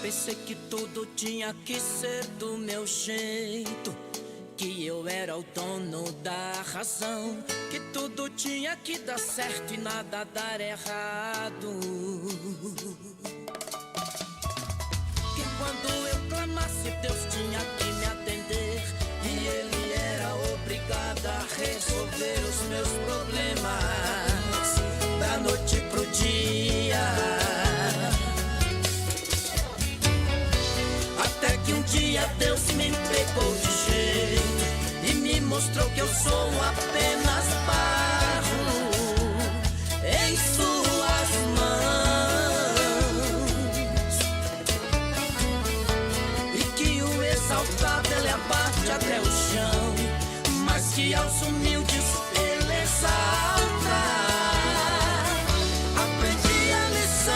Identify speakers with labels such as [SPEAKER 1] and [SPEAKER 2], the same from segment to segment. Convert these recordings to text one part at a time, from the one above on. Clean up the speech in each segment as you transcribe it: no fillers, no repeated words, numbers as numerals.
[SPEAKER 1] Pensei que tudo tinha que ser do meu jeito, que eu era o dono da razão, que tudo tinha que dar certo e nada dar errado. Que quando eu clamasse Deus tinha que me atender, e Ele era obrigado a resolver os meus problemas da noite pro dia. Até que um dia Deus me pegou de jeito e me mostrou que eu sou apenas barro em suas mãos, e que o exaltado ele abate até o chão, mas que aos humildes ele exalta. Aprendi a lição.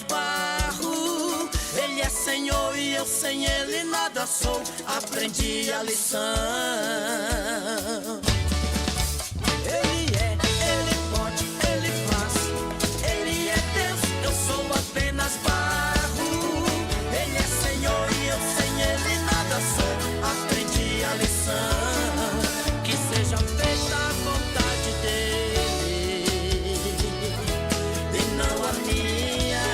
[SPEAKER 1] Barro, Ele é Senhor e eu sem Ele nada sou. Aprendi a lição. Ele é, Ele pode, Ele faz. Ele é Deus, eu sou apenas barro. Ele é Senhor e eu sem Ele nada sou. Aprendi a lição. Que seja feita a vontade dEle e não a minha.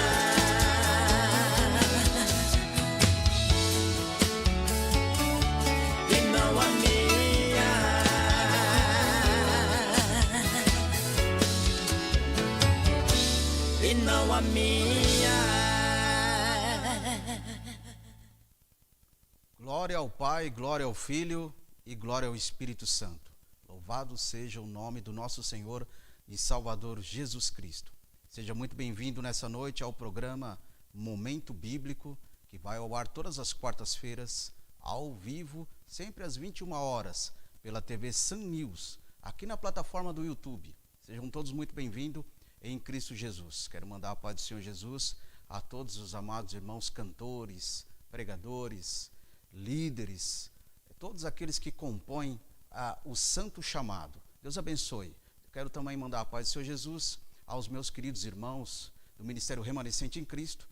[SPEAKER 1] Não a minha.
[SPEAKER 2] Glória ao Pai, glória ao Filho e glória ao Espírito Santo. Louvado seja o nome do nosso Senhor e Salvador Jesus Cristo. Seja muito bem-vindo nessa noite ao programa Momento Bíblico, que vai ao ar todas as quartas-feiras, ao vivo, sempre às 21 horas, pela TV Sun News, aqui na plataforma do YouTube. Sejam todos muito bem-vindos em Cristo Jesus. Quero mandar a paz do Senhor Jesus a todos os amados irmãos cantores, pregadores, líderes, todos aqueles que compõem o santo chamado. Deus abençoe. Quero também mandar a paz do Senhor Jesus aos meus queridos irmãos do Ministério Remanescente em Cristo,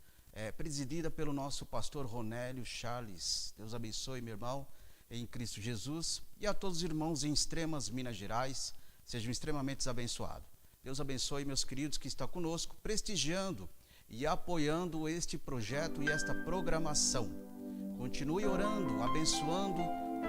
[SPEAKER 2] presidida pelo nosso pastor Ronélio Charles. Deus abençoe, meu irmão, em Cristo Jesus, e a todos os irmãos em Extremas, Minas Gerais, sejam extremamente abençoados. Deus abençoe, meus queridos, que estão conosco, prestigiando e apoiando este projeto e esta programação. Continue orando, abençoando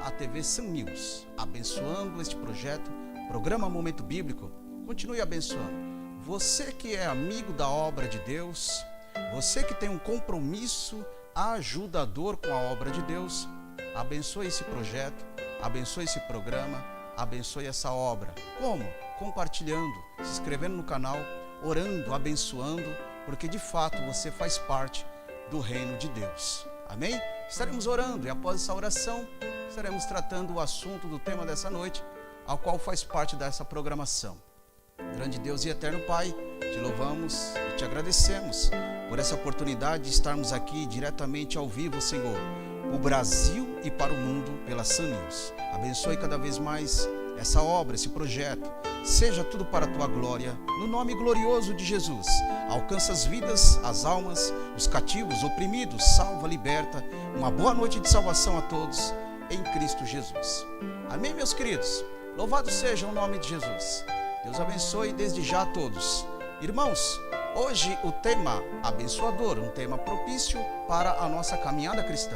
[SPEAKER 2] a TV Sun News, abençoando este projeto, programa Momento Bíblico. Continue abençoando. você que é amigo da obra de Deus, você que tem um compromisso ajudador com a obra de Deus, abençoe esse projeto, abençoe esse programa, abençoe essa obra. Como? Compartilhando, se inscrevendo no canal, orando, abençoando, porque de fato você faz parte do reino de Deus. Amém? Estaremos orando e após essa oração, estaremos tratando o assunto do tema dessa noite, ao qual faz parte dessa programação. Grande Deus e eterno Pai, te louvamos e te agradecemos por essa oportunidade de estarmos aqui diretamente ao vivo, Senhor, o Brasil e para o mundo pela Sun News. Abençoe cada vez mais essa obra, esse projeto. Seja tudo para a tua glória, no nome glorioso de Jesus. Alcança as vidas, as almas, os cativos, oprimidos, salva, liberta. Uma boa noite de salvação a todos, em Cristo Jesus. Amém, meus queridos? Louvado seja o nome de Jesus. Deus abençoe desde já a todos. Irmãos, hoje o tema abençoador, um tema propício para a nossa caminhada cristã.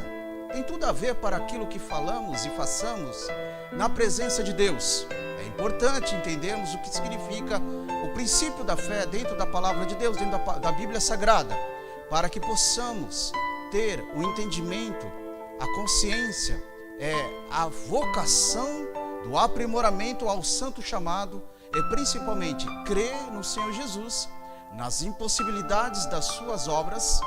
[SPEAKER 2] Tem tudo a ver para aquilo que falamos e façamos na presença de Deus. É importante entendermos o que significa o princípio da fé dentro da palavra de Deus, dentro da Bíblia Sagrada, para que possamos ter o entendimento, a consciência, a vocação do aprimoramento ao santo chamado e principalmente crer no Senhor Jesus, nas impossibilidades das suas obras,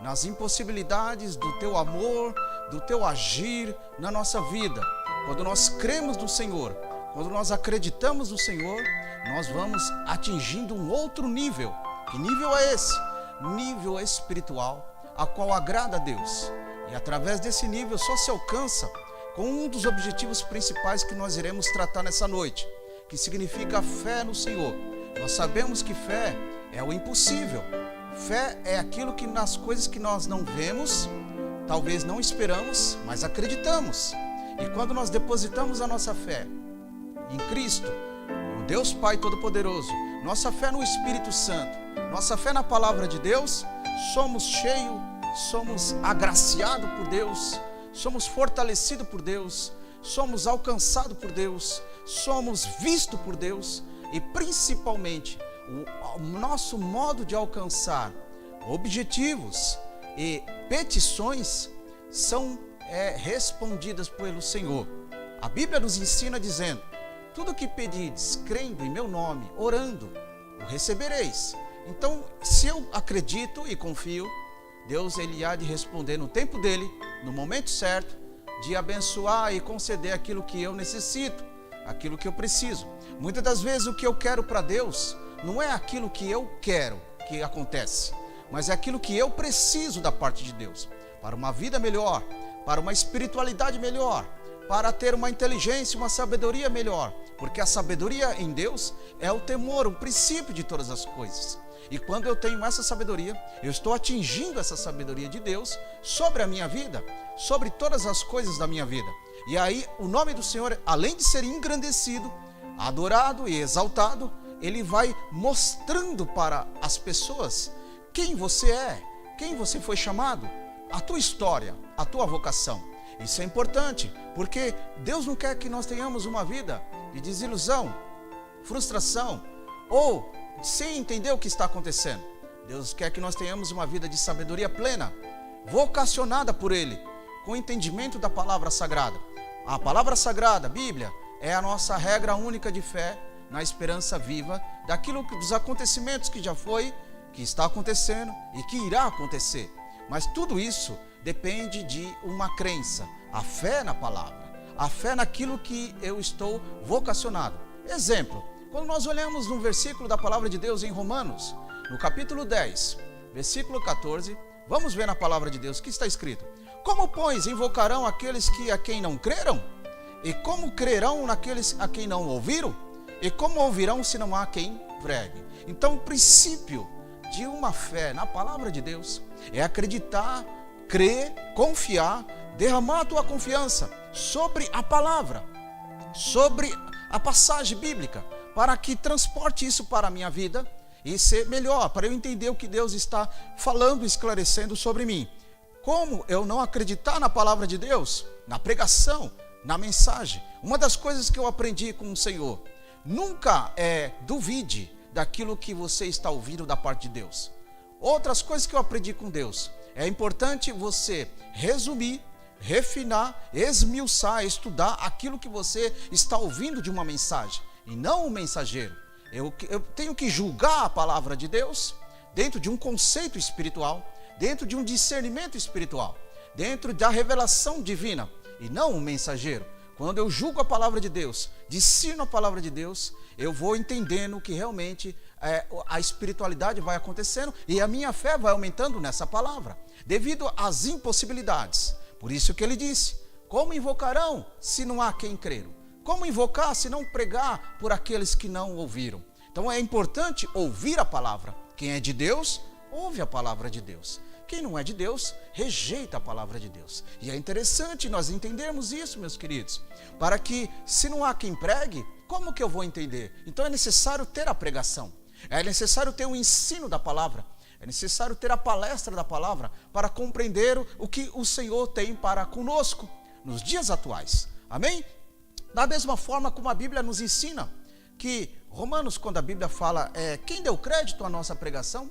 [SPEAKER 2] nas impossibilidades do teu amor, do teu agir na nossa vida. Quando nós cremos no Senhor, quando nós acreditamos no Senhor, nós vamos atingindo um outro nível. Que nível é esse? Nível espiritual, a qual agrada a Deus. E através desse nível só se alcança com um dos objetivos principais que nós iremos tratar nessa noite, que significa a fé no Senhor. Nós sabemos que fé é o impossível. Fé é aquilo que nas coisas que nós não vemos, talvez não esperamos, mas acreditamos. E quando nós depositamos a nossa fé em Cristo, o Deus Pai Todo-Poderoso, nossa fé no Espírito Santo, nossa fé na Palavra de Deus, somos cheios, somos agraciados por Deus, somos fortalecidos por Deus, somos alcançados por Deus, somos vistos por Deus e principalmente o nosso modo de alcançar objetivos e petições são respondidas pelo Senhor. A Bíblia nos ensina dizendo: tudo que pedides, crendo em meu nome, orando, o recebereis. Então, se eu acredito e confio, Deus ele há de responder no tempo dele, no momento certo, de abençoar e conceder aquilo que eu necessito, aquilo que eu preciso. Muitas das vezes o que eu quero para Deus não é aquilo que eu quero que acontece, mas é aquilo que eu preciso da parte de Deus, para uma vida melhor, para uma espiritualidade melhor, para ter uma inteligência, uma sabedoria melhor, porque a sabedoria em Deus é o temor, o princípio de todas as coisas. E quando eu tenho essa sabedoria, eu estou atingindo essa sabedoria de Deus sobre a minha vida, sobre todas as coisas da minha vida. E aí o nome do Senhor, além de ser engrandecido, adorado e exaltado, ele vai mostrando para as pessoas quem você é, quem você foi chamado, a tua história, a tua vocação. Isso é importante, porque Deus não quer que nós tenhamos uma vida de desilusão, frustração ou sem entender o que está acontecendo. Deus quer que nós tenhamos uma vida de sabedoria plena, vocacionada por Ele, com entendimento da palavra sagrada. A palavra sagrada, a Bíblia, é a nossa regra única de fé na esperança viva dos acontecimentos que já foi, que está acontecendo e que irá acontecer. Mas tudo isso depende de uma crença, a fé na palavra, a fé naquilo que eu estou vocacionado. Exemplo, quando nós olhamos no versículo da palavra de Deus em Romanos, no capítulo 10, versículo 14, vamos ver na palavra de Deus o que está escrito: como, pois, invocarão aqueles a quem não creram? E como crerão naqueles a quem não ouviram? E como ouvirão se não há quem pregue? Então, o princípio de uma fé na palavra de Deus é acreditar, crer, confiar, derramar a tua confiança sobre a palavra, sobre a passagem bíblica, para que transporte isso para a minha vida e ser melhor, para eu entender o que Deus está falando, esclarecendo sobre mim. Como eu não acreditar na palavra de Deus, na pregação, na mensagem? Uma das coisas que eu aprendi com o Senhor: nunca duvide daquilo que você está ouvindo da parte de Deus. Outras coisas que eu aprendi com Deus. É importante você resumir, refinar, esmiuçar, estudar aquilo que você está ouvindo de uma mensagem, e não o mensageiro. Eu tenho que julgar a palavra de Deus dentro de um conceito espiritual, dentro de um discernimento espiritual, dentro da revelação divina, e não o mensageiro. Quando eu julgo a palavra de Deus, discerno a palavra de Deus, eu vou entendendo que realmente a espiritualidade vai acontecendo e a minha fé vai aumentando nessa palavra, devido às impossibilidades. Por isso que ele disse: como invocarão se não há quem crer? Como invocar se não pregar por aqueles que não ouviram? Então é importante ouvir a palavra. Quem é de Deus, ouve a palavra de Deus. Quem não é de Deus, rejeita a palavra de Deus. E é interessante nós entendermos isso, meus queridos, para que, se não há quem pregue, como que eu vou entender? Então é necessário ter a pregação, é necessário ter o ensino da palavra, é necessário ter a palestra da palavra para compreender o que o Senhor tem para conosco nos dias atuais. Amém? Da mesma forma como a Bíblia nos ensina que Romanos, quando a Bíblia fala, quem deu crédito à nossa pregação?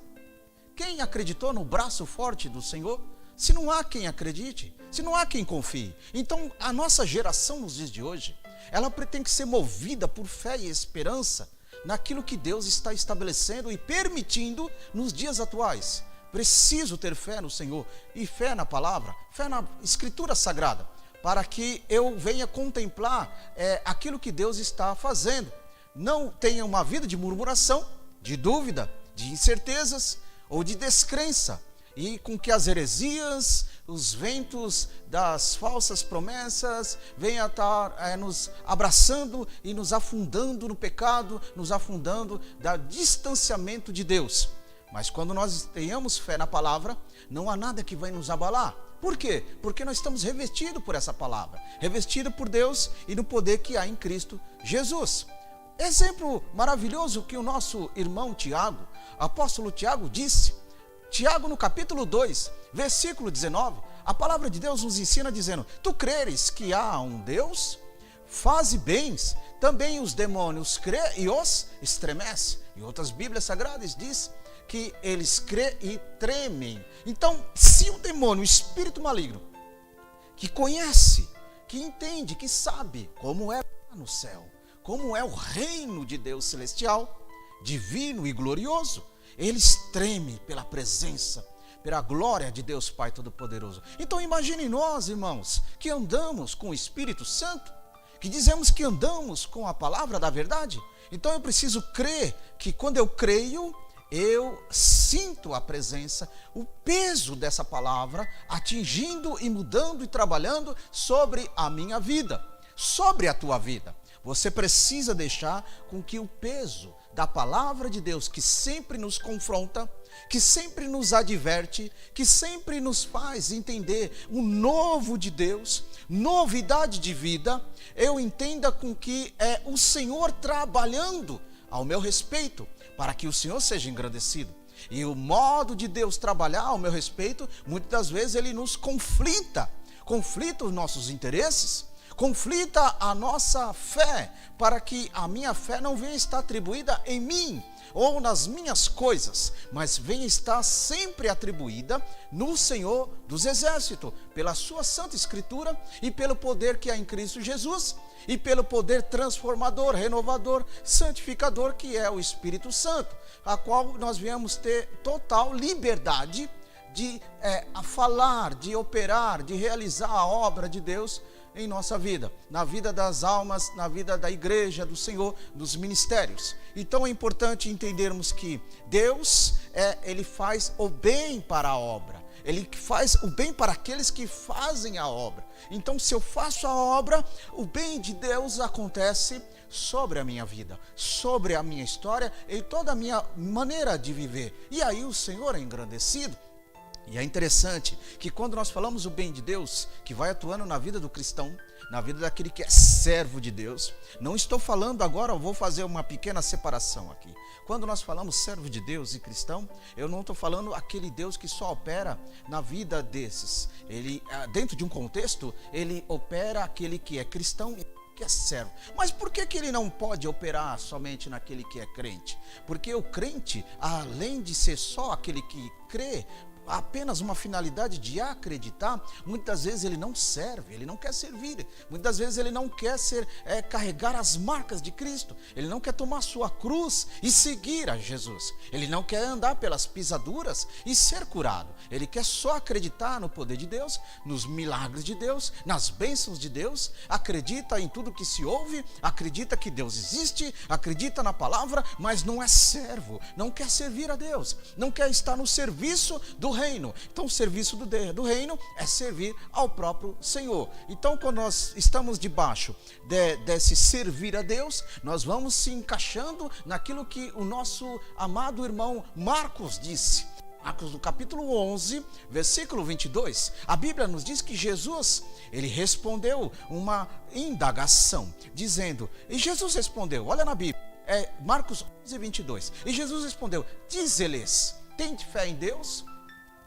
[SPEAKER 2] Quem acreditou no braço forte do Senhor? Se não há quem acredite, se não há quem confie. Então, a nossa geração nos dias de hoje, ela tem que ser movida por fé e esperança naquilo que Deus está estabelecendo e permitindo nos dias atuais. Preciso ter fé no Senhor e fé na palavra, fé na Escritura Sagrada, para que eu venha contemplar aquilo que Deus está fazendo. Não tenha uma vida de murmuração, de dúvida, de incertezas ou de descrença, e com que as heresias, os ventos das falsas promessas venham a estar nos abraçando e nos afundando no pecado, nos afundando do distanciamento de Deus. Mas quando nós tenhamos fé na palavra, não há nada que vai nos abalar. Por quê? Porque nós estamos revestidos por essa palavra, revestidos por Deus e no poder que há em Cristo Jesus. Exemplo maravilhoso que o nosso irmão Tiago, apóstolo Tiago, disse. Tiago, no capítulo 2, versículo 19, a palavra de Deus nos ensina dizendo: tu creres que há um Deus? Faze bens, também os demônios crê e os estremece. Em outras Bíblias Sagradas diz que eles crê e tremem. Então, se o demônio, o espírito maligno, que conhece, que entende, que sabe como é no céu, como é o reino de Deus celestial, divino e glorioso, eles tremem pela presença, pela glória de Deus Pai Todo-Poderoso. Então imagine nós, irmãos, que andamos com o Espírito Santo, que dizemos que andamos com a palavra da verdade. Então eu preciso crer que quando eu creio, eu sinto a presença, o peso dessa palavra atingindo e mudando e trabalhando sobre a minha vida, sobre a tua vida. Você precisa deixar com que o peso da palavra de Deus, que sempre nos confronta, que sempre nos adverte, que sempre nos faz entender o novo de Deus, novidade de vida, eu entenda com que é o Senhor trabalhando ao meu respeito, para que o Senhor seja engrandecido. E o modo de Deus trabalhar ao meu respeito, muitas das vezes ele nos conflita os nossos interesses, conflita a nossa fé, para que a minha fé não venha estar atribuída em mim ou nas minhas coisas, mas venha estar sempre atribuída no Senhor dos Exércitos, pela sua Santa Escritura e pelo poder que há em Cristo Jesus e pelo poder transformador, renovador, santificador que é o Espírito Santo, a qual nós viemos ter total liberdade de falar, de operar, de realizar a obra de Deus em nossa vida, na vida das almas, na vida da igreja, do Senhor, dos ministérios. Então é importante entendermos que Deus, ele faz o bem para a obra, ele faz o bem para aqueles que fazem a obra. Então, se eu faço a obra, o bem de Deus acontece sobre a minha vida, sobre a minha história e toda a minha maneira de viver. E aí o Senhor é engrandecido. E é interessante que quando nós falamos o bem de Deus, que vai atuando na vida do cristão, na vida daquele que é servo de Deus, não estou falando agora, eu vou fazer uma pequena separação aqui. Quando nós falamos servo de Deus e cristão, eu não estou falando aquele Deus que só opera na vida desses. Ele, dentro de um contexto, ele opera aquele que é cristão que é servo. Mas por que ele não pode operar somente naquele que é crente? Porque o crente, além de ser só aquele que crê, apenas uma finalidade de acreditar, muitas vezes ele não serve, ele não quer servir, muitas vezes ele não quer carregar as marcas de Cristo, ele não quer tomar sua cruz e seguir a Jesus, ele não quer andar pelas pisaduras e ser curado, ele quer só acreditar no poder de Deus, nos milagres de Deus, nas bênçãos de Deus, acredita em tudo que se ouve, acredita que Deus existe, acredita na palavra, mas não é servo, não quer servir a Deus, não quer estar no serviço do reino. Então o serviço do reino é servir ao próprio Senhor. Então quando nós estamos debaixo desse servir a Deus, nós vamos se encaixando naquilo que o nosso amado irmão Marcos disse. Marcos, no capítulo 11, versículo 22, a Bíblia nos diz que Jesus, ele respondeu uma indagação, dizendo, e Jesus respondeu, olha na Bíblia, Marcos 11, 22, e Jesus respondeu, diz-lhes, tende fé em Deus?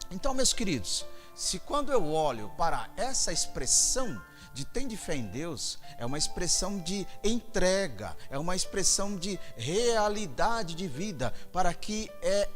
[SPEAKER 2] Então, meus queridos, se quando eu olho para essa expressão de tem fé em Deus, é uma expressão de entrega, é uma expressão de realidade de vida, para que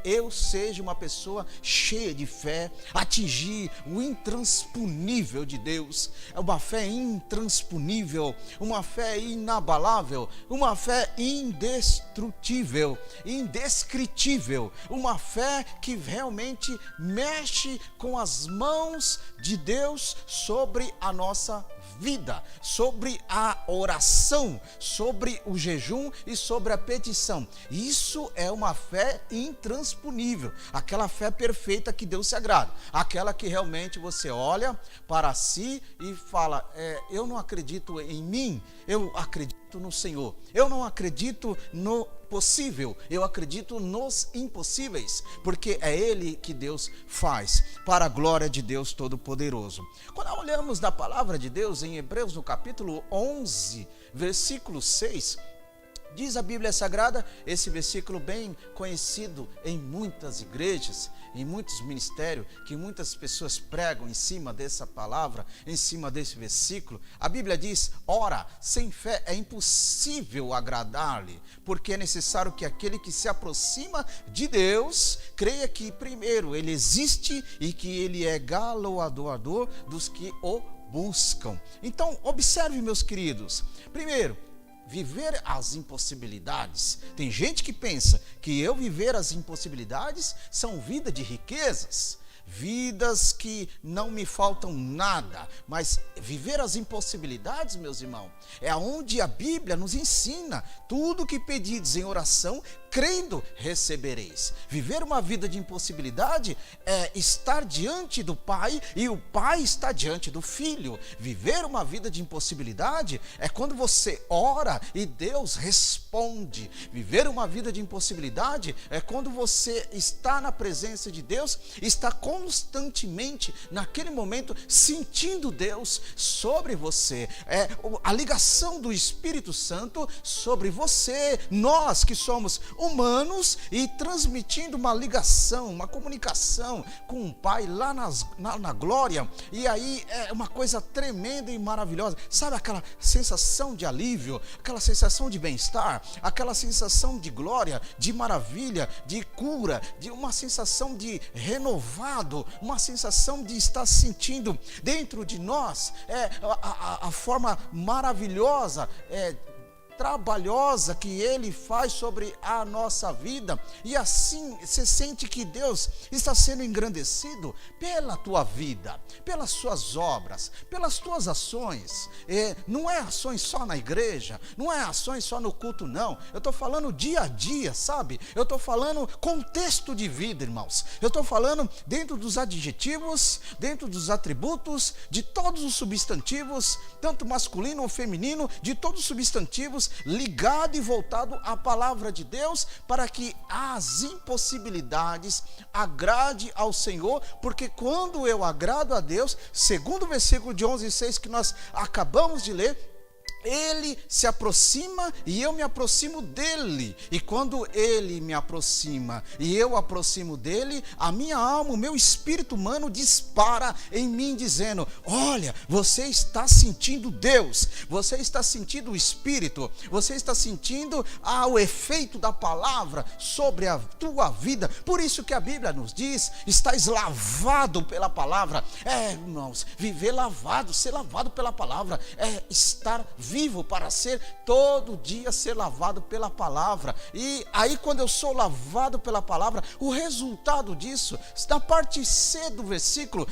[SPEAKER 2] eu seja uma pessoa cheia de fé, atingir o intransponível de Deus, é uma fé intransponível, uma fé inabalável, uma fé indestrutível, indescritível, uma fé que realmente mexe com as mãos de Deus sobre a nossa vida, sobre a oração, sobre o jejum e sobre a petição. Isso é uma fé intransponível, aquela fé perfeita que Deus se agrada, aquela que realmente você olha para si e fala, eu não acredito em mim, eu acredito no Senhor, eu não acredito no possível, eu acredito nos impossíveis, porque é Ele que Deus faz, para a glória de Deus Todo-Poderoso. Quando olhamos na palavra de Deus, em Hebreus, no capítulo 11, versículo 6, diz a Bíblia Sagrada, esse versículo bem conhecido em muitas igrejas, em muitos ministérios, que muitas pessoas pregam em cima dessa palavra, em cima desse versículo. A Bíblia diz, ora, sem fé é impossível agradar-lhe, porque é necessário que aquele que se aproxima de Deus, creia que primeiro ele existe e que ele é galardoador dos que o buscam. Então, observe, meus queridos, primeiro, viver as impossibilidades. Tem gente que pensa que eu viver as impossibilidades são vida de riquezas, vidas que não me faltam nada, mas viver as impossibilidades, meus irmãos, é onde a Bíblia nos ensina, tudo que pedides em oração, crendo, recebereis. Viver uma vida de impossibilidade é estar diante do Pai e o Pai está diante do Filho. Viver uma vida de impossibilidade é quando você ora e Deus responde. Viver uma vida de impossibilidade é quando você está na presença de Deus, está constantemente naquele momento sentindo Deus sobre você. É a ligação do Espírito Santo sobre você, nós que somos humanos, e transmitindo uma ligação, uma comunicação com o Pai lá na glória. E aí é uma coisa tremenda e maravilhosa. Sabe aquela sensação de alívio, aquela sensação de bem-estar, aquela sensação de glória, de maravilha, de cura, de uma sensação de renovado, uma sensação de estar sentindo dentro de nós a forma maravilhosa, trabalhosa que Ele faz sobre a nossa vida, e assim você sente que Deus está sendo engrandecido pela tua vida, pelas suas obras, pelas tuas ações. Não é ações só na igreja, não é ações só no culto, não. Eu estou falando dia a dia, sabe? Eu estou falando contexto de vida, irmãos. Eu estou falando dentro dos adjetivos, dentro dos atributos, de todos os substantivos, tanto masculino ou feminino, de todos os substantivos, ligado e voltado à palavra de Deus, para que as impossibilidades agrade ao Senhor, porque quando eu agrado a Deus, segundo o versículo de 11:6 que nós acabamos de ler, Ele se aproxima e eu me aproximo dele. E quando ele me aproxima e eu aproximo dele, a minha alma, o meu espírito humano dispara em mim dizendo: olha, você está sentindo Deus, você está sentindo o Espírito, você está sentindo o efeito da palavra sobre a tua vida. Por isso que a Bíblia nos diz: estás lavado pela palavra. Irmãos, viver lavado, ser lavado pela palavra é estar vivo para ser todo dia ser lavado pela palavra. E aí, quando eu sou lavado pela palavra, o resultado disso, na parte C do versículo,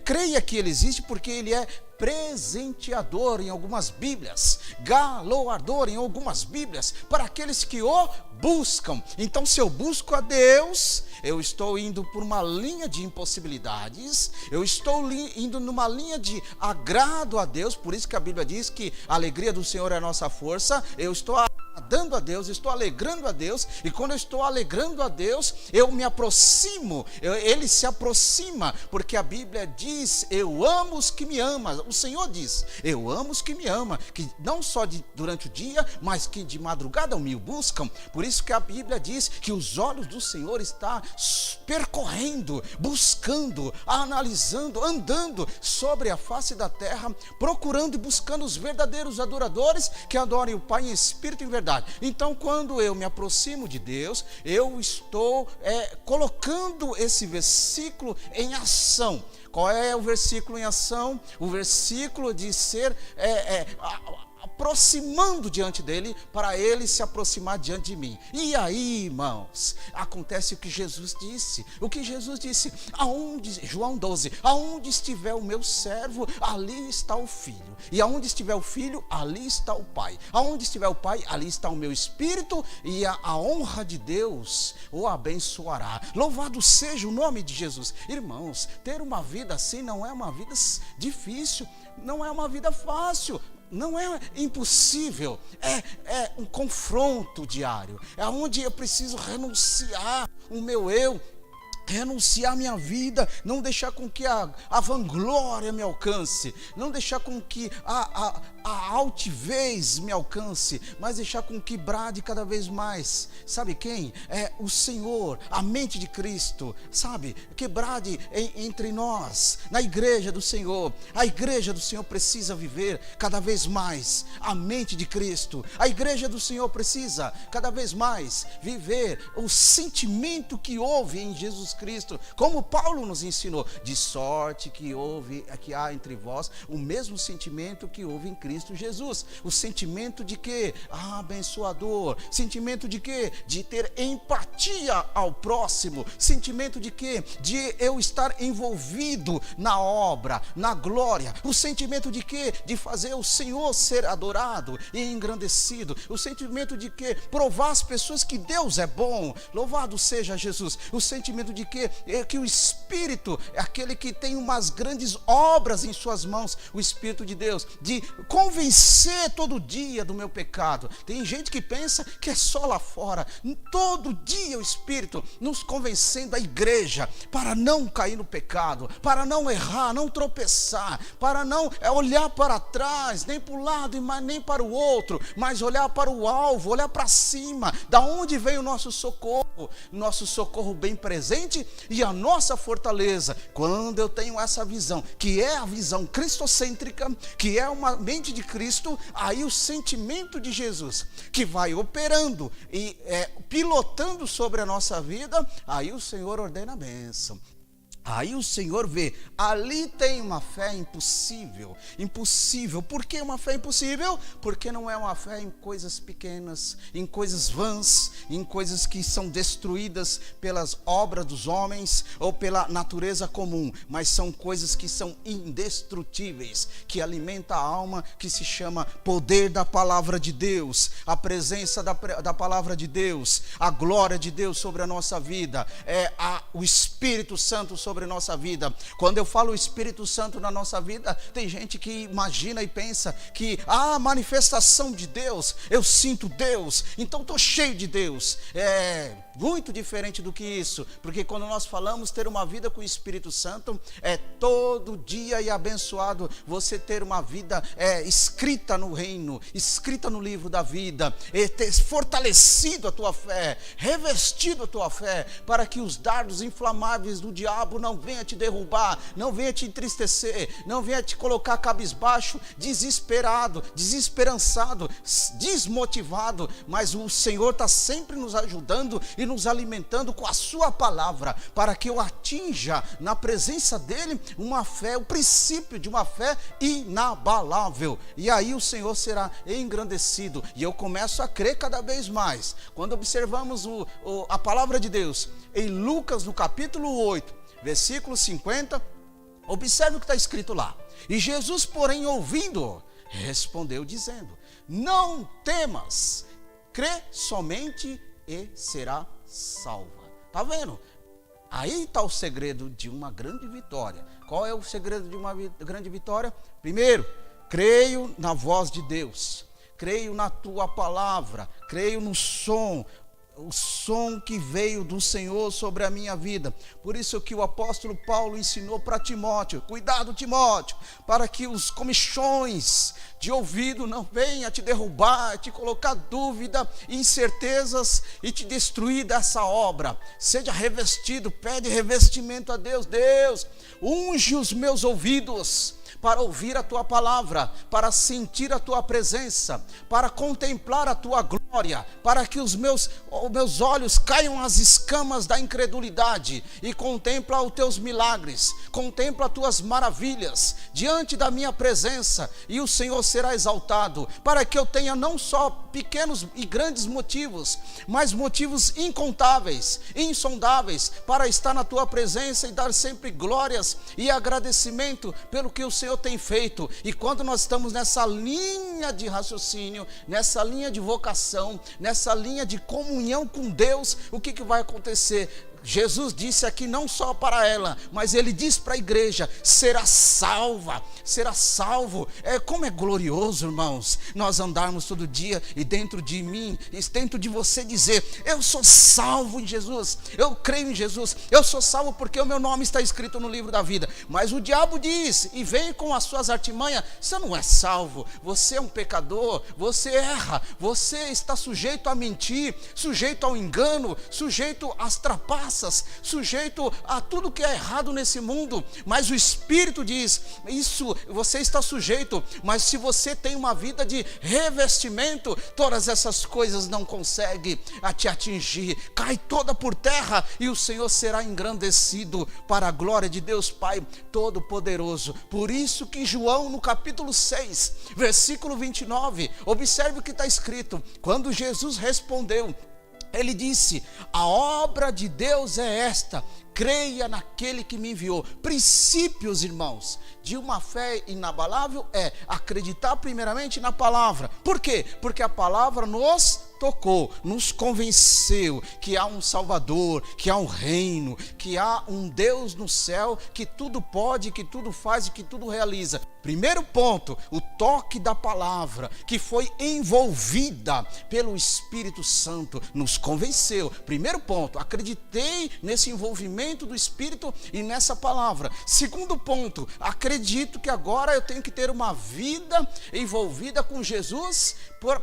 [SPEAKER 2] creia que ele existe porque ele é presenteador em algumas Bíblias, galardoador em algumas Bíblias, para aqueles que o buscam. Então, se eu busco a Deus, eu estou indo por uma linha de impossibilidades, eu estou indo numa linha de agrado a Deus. Por isso que a Bíblia diz que a alegria do Senhor é a nossa força. Eu estou agradando a Deus, estou alegrando a Deus, e quando eu estou alegrando a Deus, eu me aproximo, ele se aproxima, porque a Bíblia diz: eu amo os que me amam. O Senhor diz: eu amo os que me amam, que não só durante o dia, mas que de madrugada me buscam. Por isso que a Bíblia diz que os olhos do Senhor estão percorrendo, buscando, analisando, andando sobre a face da terra, procurando e buscando os verdadeiros adoradores que adorem o Pai em espírito e em verdade. Então, quando eu me aproximo de Deus, eu estou colocando esse versículo em ação. Qual é o versículo em ação? O versículo de ser aproximando diante dele, para ele se aproximar diante de mim. E aí, irmãos, acontece o que Jesus disse. O que Jesus disse, João 12, aonde estiver o meu servo, ali está o filho. E aonde estiver o filho, ali está o Pai. Aonde estiver o Pai, ali está o meu espírito, e a honra de Deus o abençoará. Louvado seja o nome de Jesus. Irmãos, ter uma vida assim não é uma vida difícil, não é uma vida fácil. Não é impossível, é um confronto diário, é onde eu preciso renunciar o meu eu, renunciar a minha vida, não deixar com que a vanglória me alcance, não deixar com que a altivez me alcance, mas deixar com que brade cada vez mais. Sabe quem? É o Senhor, a mente de Cristo, sabe? Que brade entre nós, na igreja do Senhor. A igreja do Senhor precisa viver cada vez mais a mente de Cristo. A igreja do Senhor precisa cada vez mais viver o sentimento que houve em Jesus Cristo, como Paulo nos ensinou, de sorte que há entre vós o mesmo sentimento que houve em Cristo Jesus. O sentimento de quê? Abençoador. Sentimento de quê? De ter empatia ao próximo. Sentimento de quê? De eu estar envolvido na obra, na glória. O sentimento de quê? De fazer o Senhor ser adorado e engrandecido. O sentimento de quê? Provar às pessoas que Deus é bom. Louvado seja Jesus. O sentimento de quê? É que o Espírito é aquele que tem umas grandes obras em suas mãos. O Espírito de Deus, de convencer todo dia do meu pecado. Tem gente que pensa que é só lá fora. Todo dia o Espírito nos convencendo a igreja para não cair no pecado, para não errar, não tropeçar, para não olhar para trás, nem para o lado e nem para o outro, mas olhar para o alvo, olhar para cima, da onde vem o nosso socorro bem presente e a nossa fortaleza. Quando eu tenho essa visão, que é a visão cristocêntrica, que é uma mente de Cristo, aí o sentimento de Jesus, que vai operando e pilotando sobre a nossa vida, aí o Senhor ordena a bênção. Aí o Senhor vê, ali tem uma fé impossível. Por que uma fé impossível? Porque não é uma fé em coisas pequenas, em coisas vãs, em coisas que são destruídas pelas obras dos homens ou pela natureza comum, mas são coisas que são indestrutíveis, que alimentam a alma, que se chama poder da palavra de Deus, a presença da palavra de Deus, a glória de Deus sobre a nossa vida, o Espírito Santo sobre sobre nossa vida. Quando eu falo Espírito Santo na nossa vida, tem gente que imagina e pensa que a manifestação de Deus, eu sinto Deus, então estou cheio de Deus. É muito diferente do que isso, porque quando nós falamos ter uma vida com o Espírito Santo, é todo dia e abençoado você ter uma vida escrita no reino, escrita no livro da vida, ter fortalecido a tua fé, revestido a tua fé, para que os dardos inflamáveis do diabo não venham te derrubar, não venham te entristecer, não venham te colocar cabisbaixo, desesperado, desesperançado, desmotivado, mas o Senhor está sempre nos ajudando e nos alimentando com a sua palavra, para que eu atinja na presença dele uma fé, o princípio de uma fé inabalável, e aí o Senhor será engrandecido, e eu começo a crer cada vez mais. Quando observamos a palavra de Deus em Lucas no capítulo 8, versículo 50, observe o que está escrito lá. E Jesus, porém, ouvindo, respondeu dizendo: não temas, crê somente e será salva. Está vendo? Aí está o segredo de uma grande vitória. Qual é o segredo de uma grande vitória? Primeiro, creio na voz de Deus, creio na tua palavra, creio no som, o som que veio do Senhor sobre a minha vida. Por isso que o apóstolo Paulo ensinou para Timóteo: cuidado, Timóteo, para que os comichões de ouvido não venham te derrubar, te colocar dúvida, incertezas e te destruir dessa obra. Seja revestido, pede revestimento a Deus. Deus, unge os meus ouvidos para ouvir a tua palavra, para sentir a tua presença, para contemplar a tua glória, para que os meus olhos caiam as escamas da incredulidade e contempla os teus milagres, contempla as tuas maravilhas diante da minha presença, e o Senhor será exaltado, para que eu tenha não só pequenos e grandes motivos, mas motivos incontáveis, insondáveis, para estar na tua presença e dar sempre glórias e agradecimento pelo que o Senhor tem feito. E quando nós estamos nessa linha de raciocínio, nessa linha de vocação, nessa linha de comunhão com Deus, o que vai acontecer? Jesus disse aqui não só para ela, mas ele diz para a igreja: será salva, será salvo. Como é glorioso, irmãos, nós andarmos todo dia e dentro de mim, dentro de você dizer: eu sou salvo em Jesus, eu creio em Jesus, eu sou salvo porque o meu nome está escrito no livro da vida. Mas o diabo diz e vem com as suas artimanhas: você não é salvo, você é um pecador, você erra, você está sujeito a mentir, sujeito ao engano, sujeito às trapaças, sujeito a tudo que é errado nesse mundo. Mas o Espírito diz: isso você está sujeito, mas se você tem uma vida de revestimento, todas essas coisas não conseguem te atingir, cai toda por terra, e o Senhor será engrandecido para a glória de Deus Pai Todo-Poderoso. Por isso que João no capítulo 6, versículo 29, observe o que está escrito. Quando Jesus respondeu, ele disse: a obra de Deus é esta, creia naquele que me enviou. Princípios, irmãos, de uma fé inabalável é acreditar primeiramente na palavra. Por quê? Porque a palavra nos tocou, nos convenceu que há um Salvador, que há um reino, que há um Deus no céu que tudo pode, que tudo faz e que tudo realiza. Primeiro ponto, o toque da palavra, que foi envolvida pelo Espírito Santo, nos convenceu. Primeiro ponto, acreditei nesse envolvimento do Espírito e nessa palavra. Segundo ponto, acredito que agora eu tenho que ter uma vida envolvida com Jesus,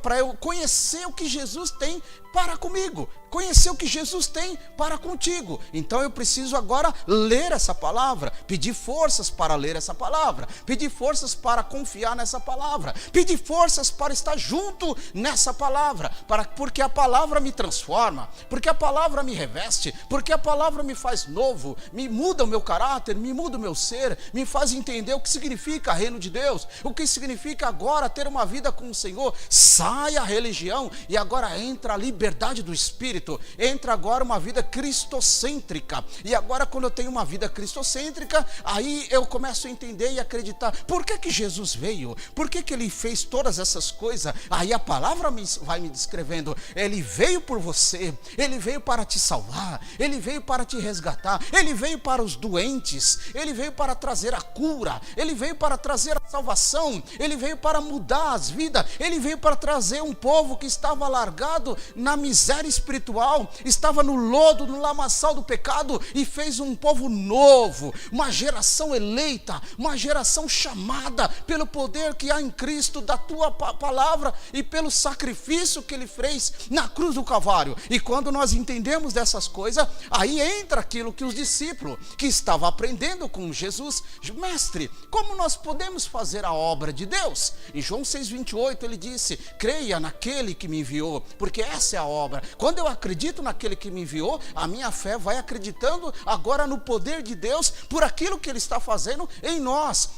[SPEAKER 2] para eu conhecer o que Jesus tem para comigo, conhecer o que Jesus tem para contigo. Então eu preciso agora ler essa palavra, pedir forças para ler essa palavra, pedir forças para confiar nessa palavra, pedir forças para estar junto nessa palavra, porque a palavra me transforma, porque a palavra me reveste, porque a palavra me faz novo, me muda o meu caráter, me muda o meu ser, me faz entender o que significa reino de Deus, o que significa agora ter uma vida com o Senhor. Sai a religião e agora entra a liberdade do Espírito. Espírito, entra agora uma vida cristocêntrica. E agora, quando eu tenho uma vida cristocêntrica, aí eu começo a entender e acreditar, por que Jesus veio? Por que ele fez todas essas coisas? Aí a palavra vai me descrevendo, ele veio por você, ele veio para te salvar, ele veio para te resgatar, ele veio para os doentes, ele veio para trazer a cura, ele veio para trazer a salvação, ele veio para mudar as vidas, ele veio para trazer um povo que estava largado na miséria espiritual, estava no lodo, no lamaçal do pecado, e fez um povo novo, uma geração eleita, uma geração chamada pelo poder que há em Cristo, da tua palavra e pelo sacrifício que ele fez na cruz do Calvário. E quando nós entendemos dessas coisas, aí entra aquilo que os discípulos que estavam aprendendo com Jesus, mestre, como nós podemos fazer a obra de Deus? Em João 6,28 ele disse, creia naquele que me enviou, porque essa é a obra. Quando eu acredito naquele que me enviou, a minha fé vai acreditando agora no poder de Deus, por aquilo que ele está fazendo em nós.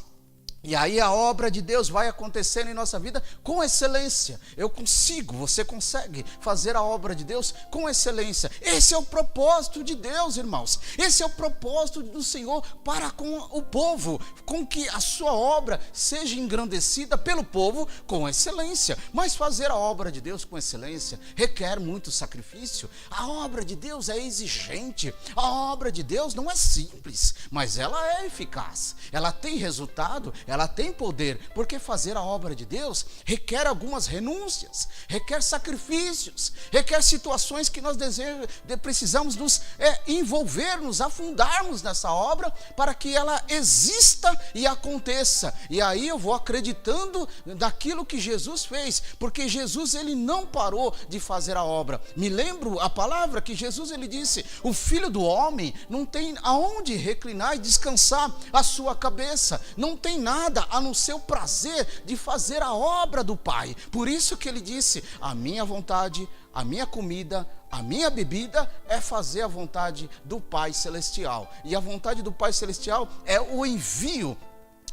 [SPEAKER 2] E aí a obra de Deus vai acontecendo em nossa vida com excelência. Eu consigo, você consegue fazer a obra de Deus com excelência. Esse é o propósito de Deus, irmãos. Esse é o propósito do Senhor para com o povo, com que a sua obra seja engrandecida pelo povo com excelência. Mas fazer a obra de Deus com excelência requer muito sacrifício. A obra de Deus é exigente. A obra de Deus não é simples, mas ela é eficaz. Ela tem resultado, ela tem poder, porque fazer a obra de Deus requer algumas renúncias, requer sacrifícios, requer situações que nós precisamos nos envolver, nos afundarmos nessa obra para que ela exista e aconteça. E aí eu vou acreditando daquilo que Jesus fez, porque Jesus ele não parou de fazer a obra. Me lembro a palavra que Jesus ele disse, o Filho do Homem não tem aonde reclinar e descansar a sua cabeça, não tem nada a não ser o prazer de fazer a obra do Pai. Por isso que ele disse, a minha vontade, a minha comida, a minha bebida é fazer a vontade do Pai Celestial. E a vontade do Pai Celestial é o envio.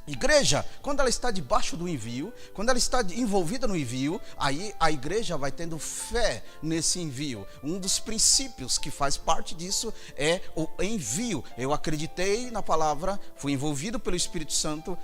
[SPEAKER 2] Igreja, quando ela está debaixo do envio, quando ela está envolvida no envio, aí a igreja vai tendo fé nesse envio. Um dos princípios que faz parte disso é o envio. Eu acreditei na palavra, fui envolvido pelo Espírito Santo,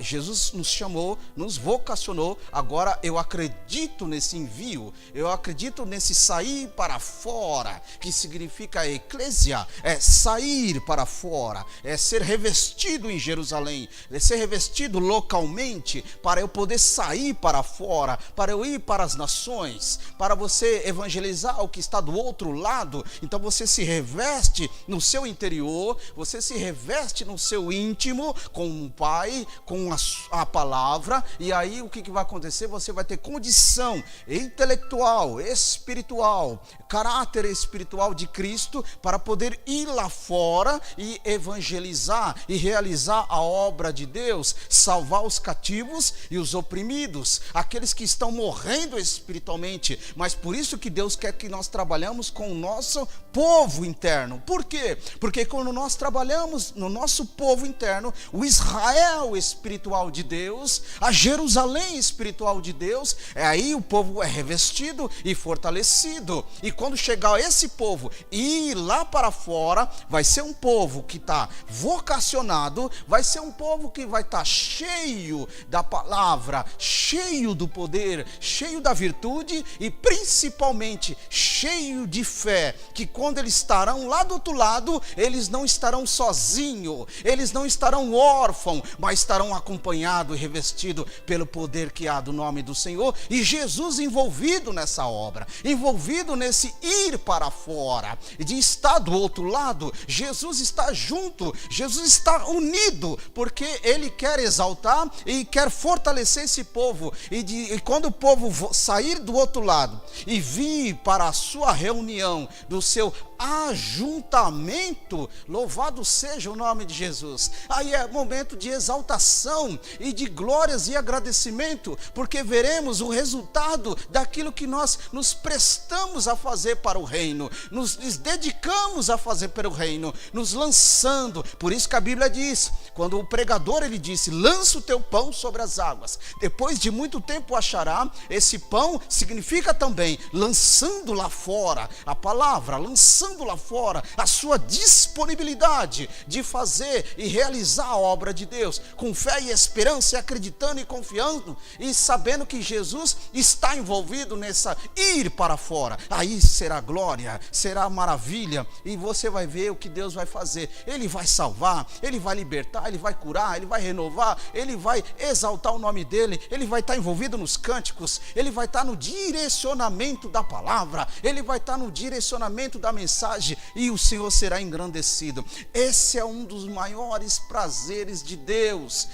[SPEAKER 2] Jesus nos chamou, nos vocacionou, agora eu acredito nesse envio, eu acredito nesse sair para fora, que significa eclésia, é sair para fora, é ser revestido em Jerusalém, é ser revestido localmente, para eu poder sair para fora, para eu ir para as nações, para você evangelizar o que está do outro lado. Então você se reveste no seu interior, você se reveste no seu íntimo, com o Pai, com a palavra, e aí o que vai acontecer? Você vai ter condição intelectual, espiritual, caráter espiritual de Cristo, para poder ir lá fora e evangelizar e realizar a obra de Deus, salvar os cativos e os oprimidos, aqueles que estão morrendo espiritualmente. Mas por isso que Deus quer que nós trabalhamos com o nosso povo interno. Por quê? Porque quando nós trabalhamos no nosso povo interno, o Israel espiritual de Deus, a Jerusalém espiritual de Deus, aí o povo é revestido e fortalecido. E quando chegar esse povo e ir lá para fora, vai ser um povo que está vocacionado, vai ser um povo que vai estar cheio da palavra, cheio do poder, cheio da virtude e principalmente cheio de fé, que quando eles estarão lá do outro lado, eles não estarão sozinhos, eles não estarão órfãos, mas estarão acompanhados e revestidos pelo poder que há do nome do Senhor, e Jesus envolvido nessa obra, envolvido nesse ir para fora, de estar do outro lado. Jesus está junto, Jesus está unido, porque Ele quer exaltar e quer fortalecer esse povo, e quando o povo sair do outro lado e vir para a sua reunião, do seu ajuntamento. Louvado seja o nome de Jesus. Aí é momento de exaltação e de glórias e agradecimento, porque veremos o resultado daquilo que nós nos prestamos a fazer para o reino, nos dedicamos a fazer para o reino, nos lançando. Por isso que a Bíblia diz, quando o pregador ele disse, lança o teu pão sobre as águas, depois de muito tempo achará. Esse pão significa também lançando lá fora a palavra, lançando lá fora a sua disponibilidade de fazer e realizar a obra de Deus, com fé e esperança, e acreditando e confiando, e sabendo que Jesus está envolvido nessa ir para fora. Aí será glória, será maravilha, e você vai ver o que Deus vai fazer. Ele vai salvar, Ele vai libertar, Ele vai curar, Ele vai renovar, Ele vai exaltar o nome dEle, Ele vai estar envolvido nos cânticos, Ele vai estar no direcionamento da palavra, Ele vai estar no direcionamento da mensagem, e o Senhor será engrandecido. Esse é um dos maiores prazeres de Deus,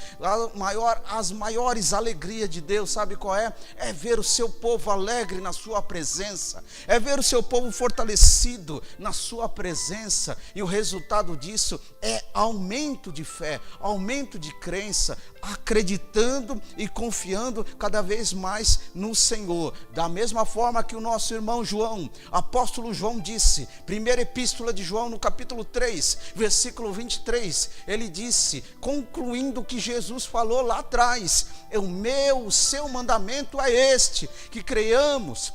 [SPEAKER 2] as maiores alegrias de Deus, sabe qual é? É ver o seu povo alegre na sua presença, é ver o seu povo fortalecido na sua presença, e o resultado disso é aumento de fé, aumento de crença, acreditando e confiando cada vez mais no Senhor. Da mesma forma que o nosso irmão João, apóstolo João disse, primeira epístola de João no capítulo 3, versículo 23, ele disse, concluindo o que Jesus falou lá atrás, o seu mandamento é este, que creiamos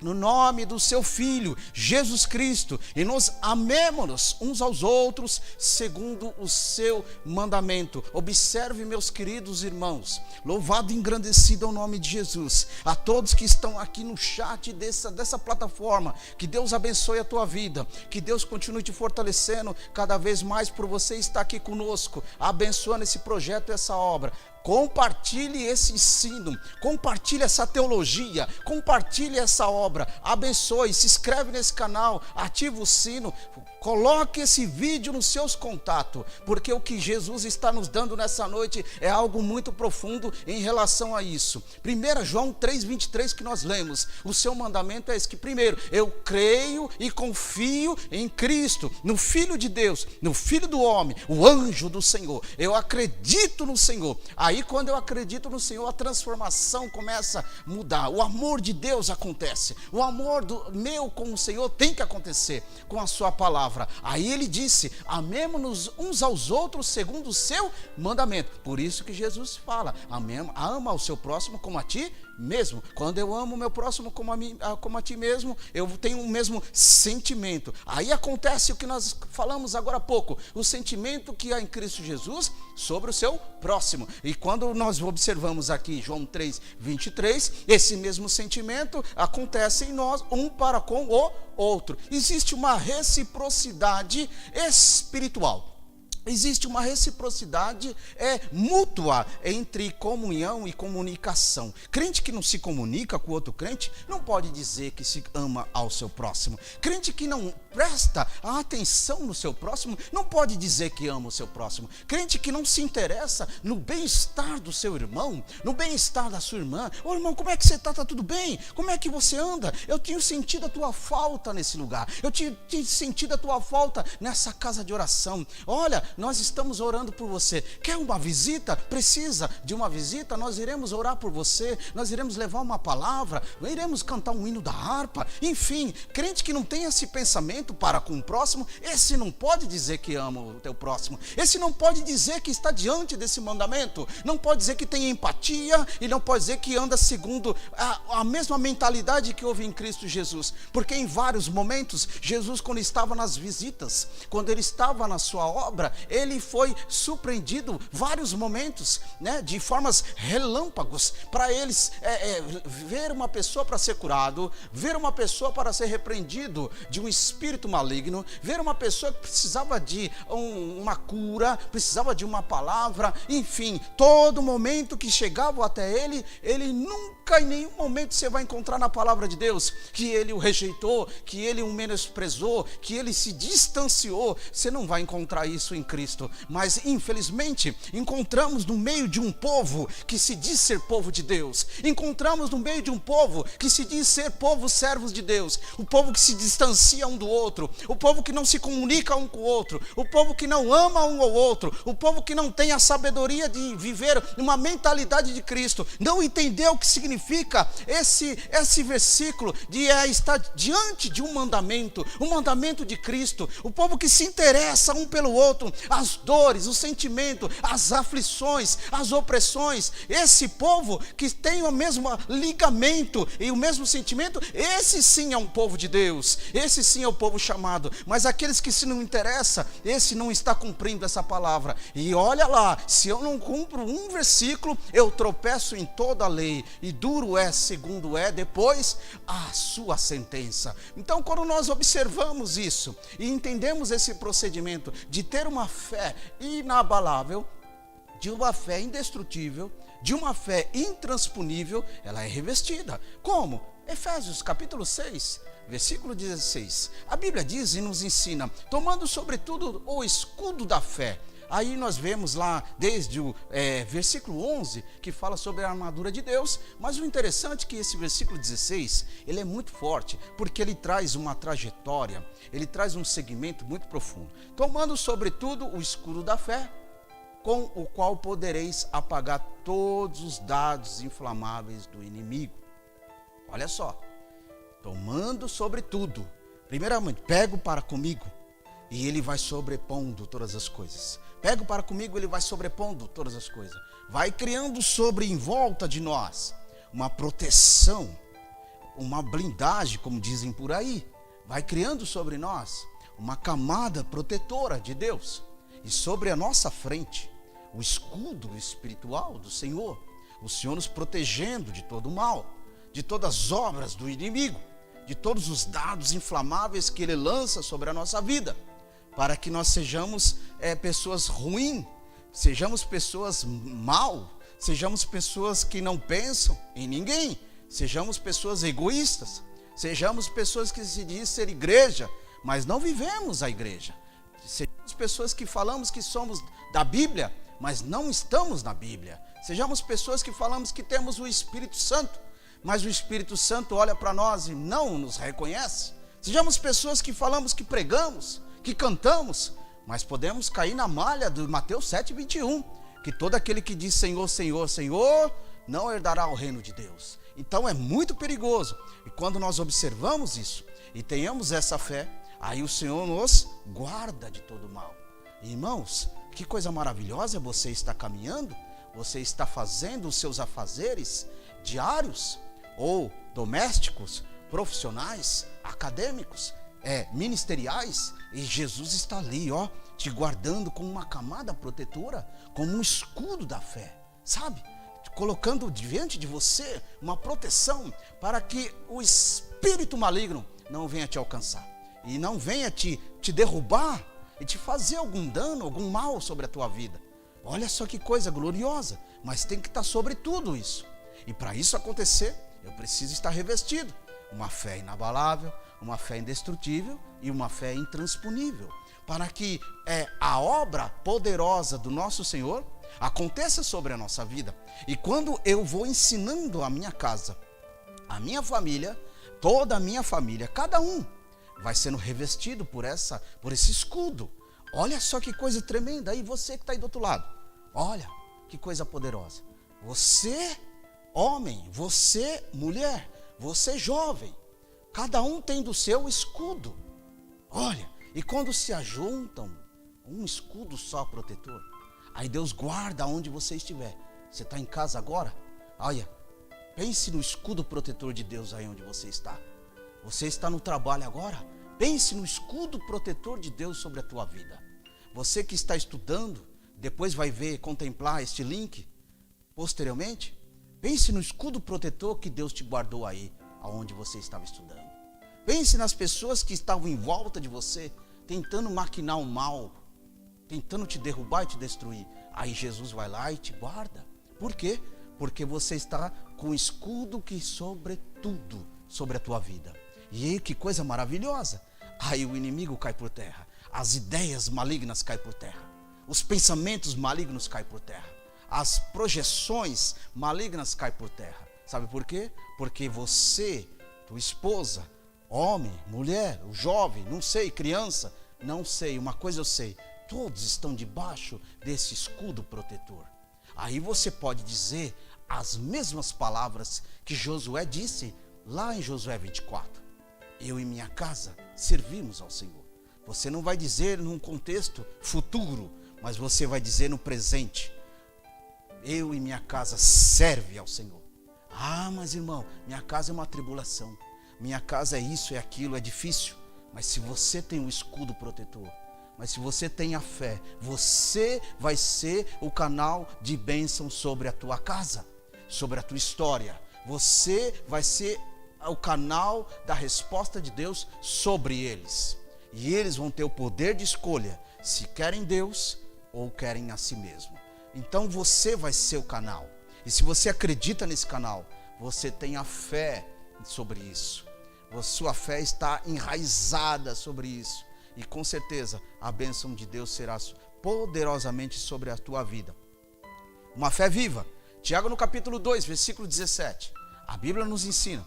[SPEAKER 2] no nome do seu Filho, Jesus Cristo, e nos amemos uns aos outros, segundo o seu mandamento. Observe, meus queridos irmãos, louvado e engrandecido é o nome de Jesus. A todos que estão aqui no chat dessa plataforma, que Deus abençoe a tua vida, que Deus continue te fortalecendo cada vez mais por você estar aqui conosco, abençoando esse projeto, essa obra. Compartilhe esse ensino, compartilhe essa teologia, compartilhe essa obra, abençoe, se inscreve nesse canal, ativa o sino, coloque esse vídeo nos seus contatos, porque o que Jesus está nos dando nessa noite é algo muito profundo em relação a isso. 1 João 3,23 que nós lemos, o seu mandamento é esse, que primeiro, eu creio e confio em Cristo, no Filho de Deus, no Filho do homem, o anjo do Senhor, eu acredito no Senhor. Aí quando eu acredito no Senhor, a transformação começa a mudar, o amor de Deus acontece, o amor meu com o Senhor tem que acontecer com a sua palavra. Aí ele disse, amemo-nos uns aos outros segundo o seu mandamento. Por isso que Jesus fala, ama o seu próximo como a ti mesmo. Quando eu amo o meu próximo como a ti mesmo, eu tenho o mesmo sentimento. Aí acontece o que nós falamos agora há pouco, o sentimento que há em Cristo Jesus sobre o seu próximo. E quando nós observamos aqui João 3,23, esse mesmo sentimento acontece em nós, um para com o outro. Existe uma reciprocidade espiritual. Existe uma reciprocidade mútua entre comunhão e comunicação. Crente que não se comunica com outro crente não pode dizer que se ama ao seu próximo. Crente que não presta atenção no seu próximo não pode dizer que ama o seu próximo. Crente que não se interessa no bem-estar do seu irmão, no bem-estar da sua irmã. Ô irmão, como é que você está? Está tudo bem? Como é que você anda? Eu tenho sentido a tua falta nesse lugar. Eu tenho sentido a tua falta nessa casa de oração. Olha, nós estamos orando por você. Quer uma visita? Precisa de uma visita? Nós iremos orar por você, nós iremos levar uma palavra, iremos cantar um hino da harpa. Enfim, crente que não tem esse pensamento para com o próximo, esse não pode dizer que ama o teu próximo, esse não pode dizer que está diante desse mandamento, não pode dizer que tem empatia, e não pode dizer que anda segundo a mesma mentalidade que houve em Cristo Jesus. Porque em vários momentos, Jesus, quando estava nas visitas, quando ele estava na sua obra, ele foi surpreendido vários momentos, né, de formas relâmpagos, para eles ver uma pessoa para ser curado, ver uma pessoa para ser repreendido de um espírito maligno, ver uma pessoa que precisava de uma cura, precisava de uma palavra, enfim, todo momento que chegava até ele, ele nunca Nunca em nenhum momento você vai encontrar na palavra de Deus que ele o rejeitou, que ele o menosprezou, que ele se distanciou. Você não vai encontrar isso em Cristo. Mas infelizmente encontramos no meio de um povo que se diz ser povo de Deus. Encontramos no meio de um povo que se diz ser povo servos de Deus. O povo que se distancia um do outro. O povo que não se comunica um com o outro. O povo que não ama um ao outro. O povo que não tem a sabedoria de viver uma mentalidade de Cristo. Não entendeu o que significa esse versículo de estar diante de um mandamento de Cristo. O povo que se interessa um pelo outro, as dores, o sentimento, as aflições, as opressões. Esse povo que tem o mesmo ligamento e o mesmo sentimento, esse sim é um povo de Deus. Esse sim é o povo chamado. Mas aqueles que se não interessam, esse não está cumprindo essa palavra. E olha lá, se eu não cumpro um versículo, eu tropeço em toda a lei, e duro é, segundo é, depois a sua sentença. Então, quando nós observamos isso e entendemos esse procedimento de ter uma fé inabalável, de uma fé indestrutível, de uma fé intransponível, ela é revestida. Como? Efésios capítulo 6, versículo 16. A Bíblia diz e nos ensina, tomando sobretudo o escudo da fé. Aí nós vemos lá desde o versículo 11, que fala sobre a armadura de Deus, mas o interessante é que esse versículo 16, ele é muito forte, porque ele traz uma trajetória, ele traz um segmento muito profundo. Tomando sobretudo o escudo da fé, com o qual podereis apagar todos os dardos inflamáveis do inimigo. Olha só, tomando sobretudo, primeiramente, pego para comigo, e ele vai sobrepondo todas as coisas. Pego para comigo, ele vai sobrepondo todas as coisas. Vai criando sobre em volta de nós uma proteção, uma blindagem, como dizem por aí. Vai criando sobre nós uma camada protetora de Deus. E sobre a nossa frente, o escudo espiritual do Senhor. O Senhor nos protegendo de todo o mal, de todas as obras do inimigo, de todos os dardos inflamáveis que ele lança sobre a nossa vida. Para que nós sejamos pessoas ruins, sejamos pessoas mal, sejamos pessoas que não pensam em ninguém, sejamos pessoas egoístas, sejamos pessoas que se dizem ser igreja, mas não vivemos a igreja, sejamos pessoas que falamos que somos da Bíblia, mas não estamos na Bíblia, sejamos pessoas que falamos que temos o Espírito Santo, mas o Espírito Santo olha para nós e não nos reconhece, sejamos pessoas que falamos que pregamos, que cantamos, mas podemos cair na malha do Mateus 7:21, que todo aquele que diz Senhor, Senhor, Senhor, não herdará o reino de Deus. Então é muito perigoso, e quando nós observamos isso, e tenhamos essa fé, aí o Senhor nos guarda de todo mal. Irmãos, que coisa maravilhosa é você estar caminhando, você está fazendo os seus afazeres diários, ou domésticos, profissionais, acadêmicos, ministeriais, e Jesus está ali, te guardando com uma camada protetora, como um escudo da fé, sabe? Colocando diante de você uma proteção para que o espírito maligno não venha te alcançar e não venha te derrubar e te fazer algum dano, algum mal sobre a tua vida. Olha só que coisa gloriosa, mas tem que estar sobre tudo isso. E para isso acontecer, eu preciso estar revestido. Uma fé inabalável, uma fé indestrutível e uma fé intransponível, para que a obra poderosa do nosso Senhor aconteça sobre a nossa vida. E quando eu vou ensinando a minha casa, a minha família, toda a minha família, cada um vai sendo revestido por esse escudo. Olha só que coisa tremenda. Aí você que está aí do outro lado, olha que coisa poderosa. Você, homem, você, mulher, você, jovem, cada um tem do seu escudo. Olha, e quando se ajuntam, um escudo só protetor, aí Deus guarda onde você estiver. Você está em casa agora? Olha, pense no escudo protetor de Deus aí onde você está. Você está no trabalho agora? Pense no escudo protetor de Deus sobre a tua vida. Você que está estudando, depois vai contemplar este link posteriormente. Pense no escudo protetor que Deus te guardou aí, aonde você estava estudando. Pense nas pessoas que estavam em volta de você, tentando maquinar o mal, tentando te derrubar e te destruir. Aí Jesus vai lá e te guarda. Por quê? Porque você está com o escudo que sobretudo sobre a tua vida. E aí, que coisa maravilhosa. Aí o inimigo cai por terra. As ideias malignas caem por terra. Os pensamentos malignos caem por terra. As projeções malignas caem por terra. Sabe por quê? Porque você, tua esposa, homem, mulher, o jovem, não sei, criança, não sei, uma coisa eu sei, todos estão debaixo desse escudo protetor. Aí você pode dizer as mesmas palavras que Josué disse lá em Josué 24. Eu e minha casa servimos ao Senhor. Você não vai dizer num contexto futuro, mas você vai dizer no presente. Eu e minha casa serve ao Senhor. Ah, mas irmão, minha casa é uma tribulação. Minha casa é isso, é aquilo, é difícil. Mas se você tem um escudo protetor, mas se você tem a fé, você vai ser o canal de bênção sobre a tua casa, sobre a tua história. Você vai ser o canal da resposta de Deus sobre eles. E eles vão ter o poder de escolha, se querem Deus ou querem a si mesmo. Então você vai ser o canal. E se você acredita nesse canal, você tem a fé sobre isso. A sua fé está enraizada sobre isso. E com certeza a bênção de Deus será poderosamente sobre a tua vida. Uma fé viva. Tiago no capítulo 2, versículo 17. A Bíblia nos ensina.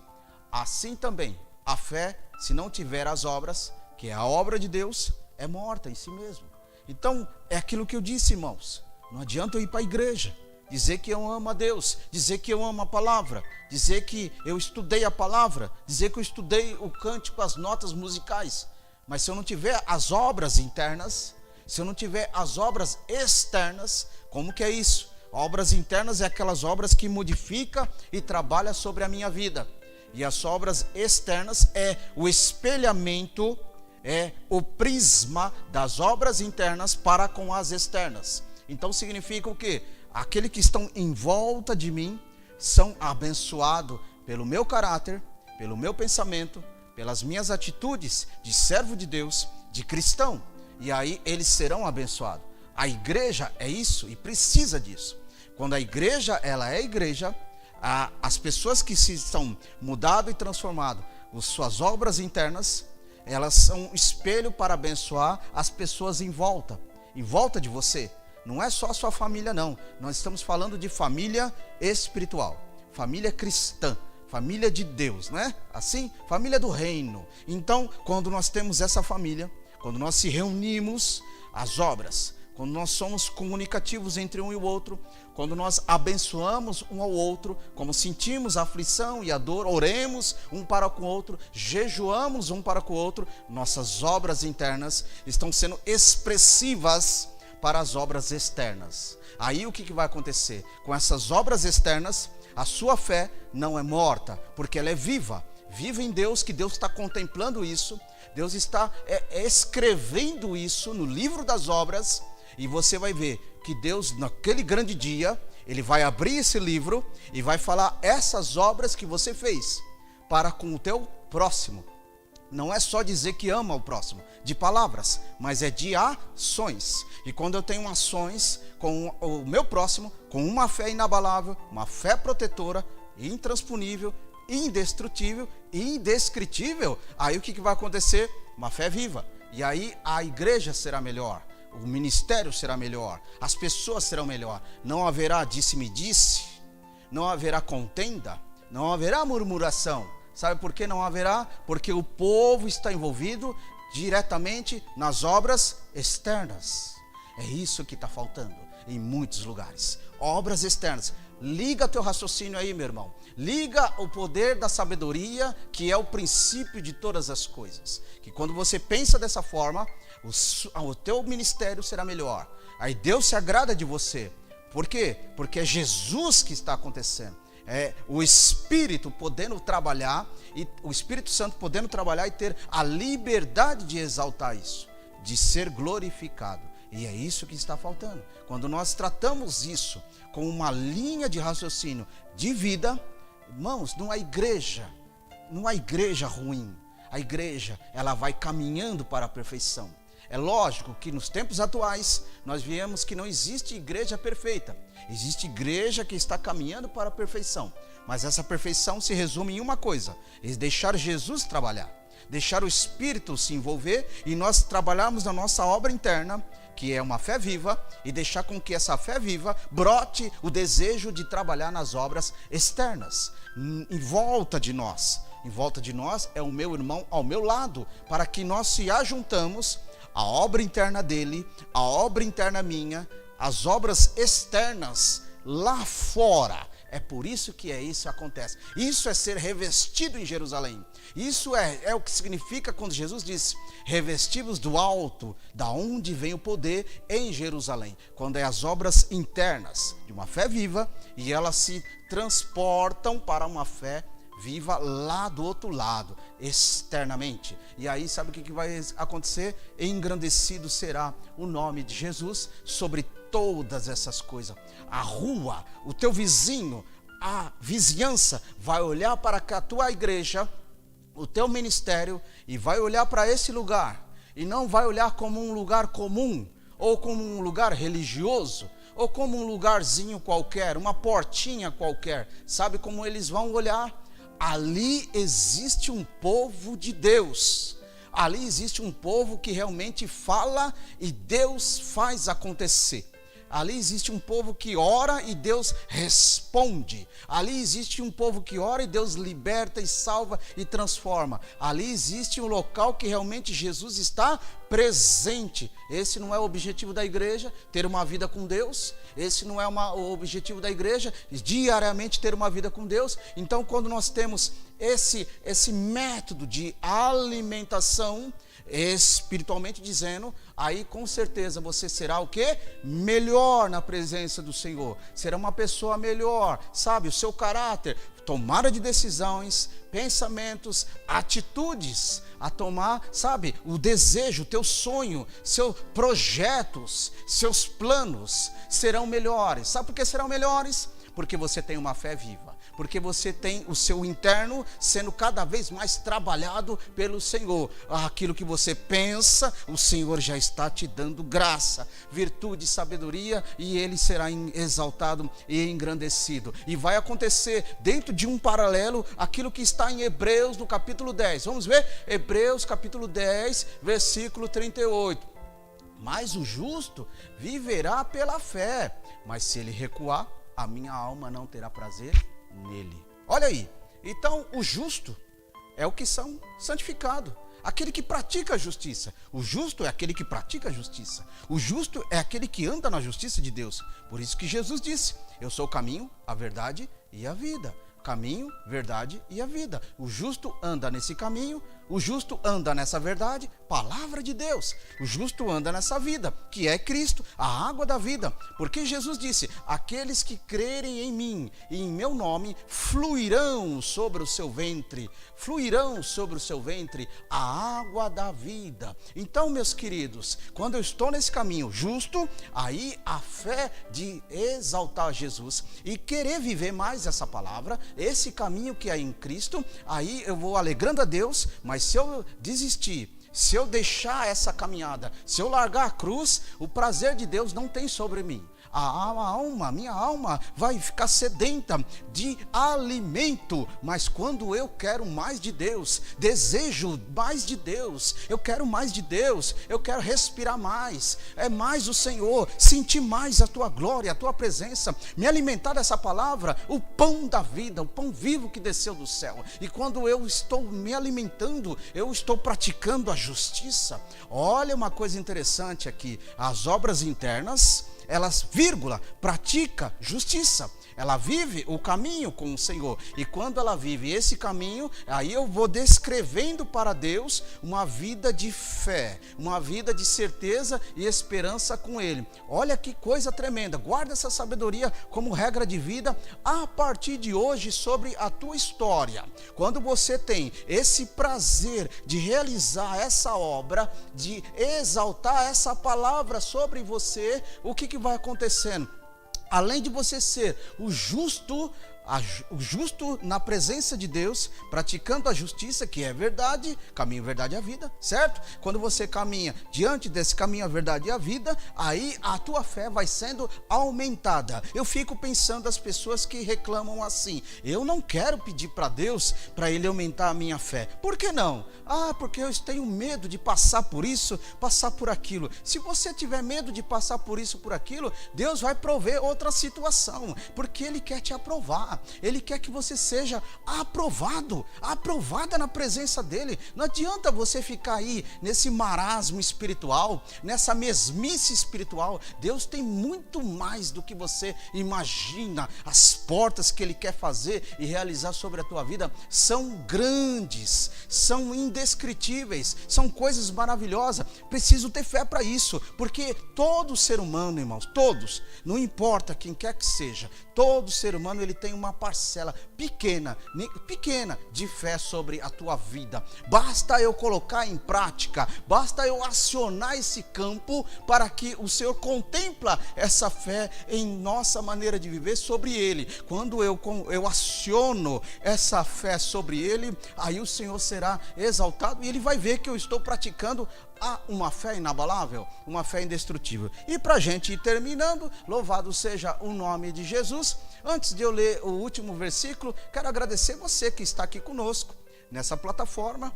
[SPEAKER 2] Assim também a fé, se não tiver as obras, que é a obra de Deus, é morta em si mesmo. Então é aquilo que eu disse, irmãos. Não adianta eu ir para a igreja, dizer que eu amo a Deus, dizer que eu amo a palavra, dizer que eu estudei a palavra, dizer que eu estudei o cântico, as notas musicais. Mas se eu não tiver as obras internas, se eu não tiver as obras externas, como que é isso? Obras internas é aquelas obras que modificam e trabalham sobre a minha vida. E as obras externas é o espelhamento, é o prisma das obras internas para com as externas. Então significa o quê? Aqueles que estão em volta de mim são abençoados pelo meu caráter, pelo meu pensamento, pelas minhas atitudes de servo de Deus, de cristão. E aí eles serão abençoados. A igreja é isso e precisa disso. Quando a igreja, ela é igreja, as pessoas que se estão mudado e transformado, as suas obras internas, elas são um espelho para abençoar as pessoas em volta de você. Não é só a sua família, não. Nós estamos falando de família espiritual, família cristã, família de Deus, né? Assim, família do reino. Então, quando nós temos essa família, quando nós se reunimos, as obras, quando nós somos comunicativos entre um e o outro, quando nós abençoamos um ao outro, como sentimos a aflição e a dor, oremos um para com o outro, jejuamos um para com o outro, nossas obras internas estão sendo expressivas para as obras externas. Aí o que vai acontecer? Com essas obras externas, a sua fé não é morta, porque ela é viva. Viva em Deus, que Deus está contemplando isso, Deus está escrevendo isso no livro das obras, e você vai ver que Deus, naquele grande dia, Ele vai abrir esse livro e vai falar essas obras que você fez para com o teu próximo. Não é só dizer que ama o próximo, de palavras, mas é de ações. E quando eu tenho ações com o meu próximo, com uma fé inabalável, uma fé protetora, intransponível, indestrutível, indescritível, aí o que vai acontecer? Uma fé viva. E aí a igreja será melhor, o ministério será melhor, as pessoas serão melhor. Não haverá disse-me-disse, não haverá contenda, não haverá murmuração. Sabe por que não haverá? Porque o povo está envolvido diretamente nas obras externas. É isso que está faltando em muitos lugares. Obras externas. Liga teu raciocínio aí, meu irmão. Liga o poder da sabedoria, que é o princípio de todas as coisas. Que quando você pensa dessa forma, o teu ministério será melhor. Aí Deus se agrada de você. Por quê? Porque é Jesus que está acontecendo. É o Espírito podendo trabalhar, e o Espírito Santo podendo trabalhar e ter a liberdade de exaltar isso, de ser glorificado. E é isso que está faltando. Quando nós tratamos isso com uma linha de raciocínio de vida, irmãos, não há igreja ruim. A igreja, ela vai caminhando para a perfeição. É lógico que nos tempos atuais nós vemos que não existe igreja perfeita. Existe igreja que está caminhando para a perfeição. Mas essa perfeição se resume em uma coisa: é deixar Jesus trabalhar, deixar o Espírito se envolver e nós trabalharmos na nossa obra interna, que é uma fé viva, e deixar com que essa fé viva brote o desejo de trabalhar nas obras externas, em volta de nós. Em volta de nós é o meu irmão ao meu lado, para que nós se ajuntamos, a obra interna dele, a obra interna minha, as obras externas lá fora. É por isso que isso acontece. Isso é ser revestido em Jerusalém. Isso é o que significa quando Jesus disse: revestivos do alto, da onde vem o poder, em Jerusalém. Quando é as obras internas de uma fé viva e elas se transportam para uma fé viva lá do outro lado, externamente. E aí sabe o que vai acontecer? Engrandecido será o nome de Jesus sobre todas essas coisas. A rua, o teu vizinho, a vizinhança vai olhar para a tua igreja, o teu ministério, e vai olhar para esse lugar, e não vai olhar como um lugar comum, ou como um lugar religioso, ou como um lugarzinho qualquer, uma portinha qualquer. Sabe como eles vão olhar? Ali existe um povo de Deus. Ali existe um povo que realmente fala e Deus faz acontecer. Ali existe um povo que ora e Deus responde. Ali existe um povo que ora e Deus liberta e salva e transforma. Ali existe um local que realmente Jesus está presente. Esse não é o objetivo da igreja, ter uma vida com Deus. Esse não é o objetivo da igreja, diariamente ter uma vida com Deus. Então, quando nós temos esse método de alimentação, espiritualmente dizendo, aí com certeza você será o quê? Melhor na presença do Senhor. Será uma pessoa melhor, sabe? O seu caráter, tomada de decisões, pensamentos, atitudes a tomar, sabe? O desejo, o teu sonho, seus projetos, seus planos serão melhores. Sabe por que serão melhores? Porque você tem uma fé viva. Porque você tem o seu interno sendo cada vez mais trabalhado pelo Senhor. Aquilo que você pensa, o Senhor já está te dando graça, virtude, sabedoria, e Ele será exaltado e engrandecido. E vai acontecer dentro de um paralelo aquilo que está em Hebreus no capítulo 10. Vamos ver? Hebreus capítulo 10, versículo 38. Mas o justo viverá pela fé, mas se ele recuar, a minha alma não terá prazer nele. Olha aí, então o justo é o que são santificado, aquele que pratica a justiça. O justo é aquele que pratica a justiça. O justo é aquele que anda na justiça de Deus. Por isso que Jesus disse: eu sou o caminho, a verdade e a vida. Caminho, verdade e a vida. O justo anda nesse caminho, o justo anda nessa verdade, palavra de Deus. O justo anda nessa vida, que é Cristo, a água da vida. Porque Jesus disse: aqueles que crerem em mim e em meu nome fluirão sobre o seu ventre, a água da vida. Então, meus queridos, quando eu estou nesse caminho justo, aí a fé de exaltar Jesus e querer viver mais essa palavra, esse caminho que é em Cristo, aí eu vou alegrando a Deus. Mas se eu desistir, se eu deixar essa caminhada, se eu largar a cruz, o prazer de Deus não tem sobre mim. Minha alma vai ficar sedenta de alimento. Mas quando eu quero mais de Deus, desejo mais de Deus, eu quero mais de Deus, eu quero respirar mais, é mais o Senhor, sentir mais a tua glória, a tua presença, me alimentar dessa palavra, o pão da vida, o pão vivo que desceu do céu. E quando eu estou me alimentando, eu estou praticando a justiça. Olha uma coisa interessante aqui: as obras internas, elas, pratica justiça. Ela vive o caminho com o Senhor. E quando ela vive esse caminho, aí eu vou descrevendo para Deus uma vida de fé, uma vida de certeza e esperança com Ele. Olha que coisa tremenda. Guarda essa sabedoria como regra de vida a partir de hoje sobre a tua história. Quando você tem esse prazer de realizar essa obra, de exaltar essa palavra sobre você, o que vai acontecendo? além de você ser o justo na presença de Deus, praticando a justiça, que é verdade, caminho, verdade e a vida, certo? Quando você caminha diante desse caminho, a verdade e a vida, aí a tua fé vai sendo aumentada. Eu fico pensando as pessoas que reclamam assim: eu não quero pedir para Deus para Ele aumentar a minha fé. Por que não? Porque eu tenho medo de passar por isso, passar por aquilo. Se você tiver medo de passar por isso, por aquilo, Deus vai prover outra situação, porque Ele quer te aprovar. Ele quer que você seja aprovada na presença dele. Não adianta você ficar aí nesse marasmo espiritual, nessa mesmice espiritual. Deus tem muito mais do que você imagina. As portas que Ele quer fazer e realizar sobre a tua vida são grandes, são indescritíveis, são coisas maravilhosas. Preciso ter fé para isso, porque todo ser humano, irmãos, todos, não importa quem quer que seja, todo ser humano ele tem uma parcela pequena de fé sobre a tua vida. Basta eu colocar em prática, basta eu acionar esse campo para que o Senhor contempla essa fé em nossa maneira de viver sobre Ele. Quando eu aciono essa fé sobre Ele, aí o Senhor será exaltado e Ele vai ver que eu estou praticando uma fé inabalável, uma fé indestrutível. E para a gente ir terminando, louvado seja o nome de Jesus. Antes de eu ler o último versículo, quero agradecer você que está aqui conosco nessa plataforma.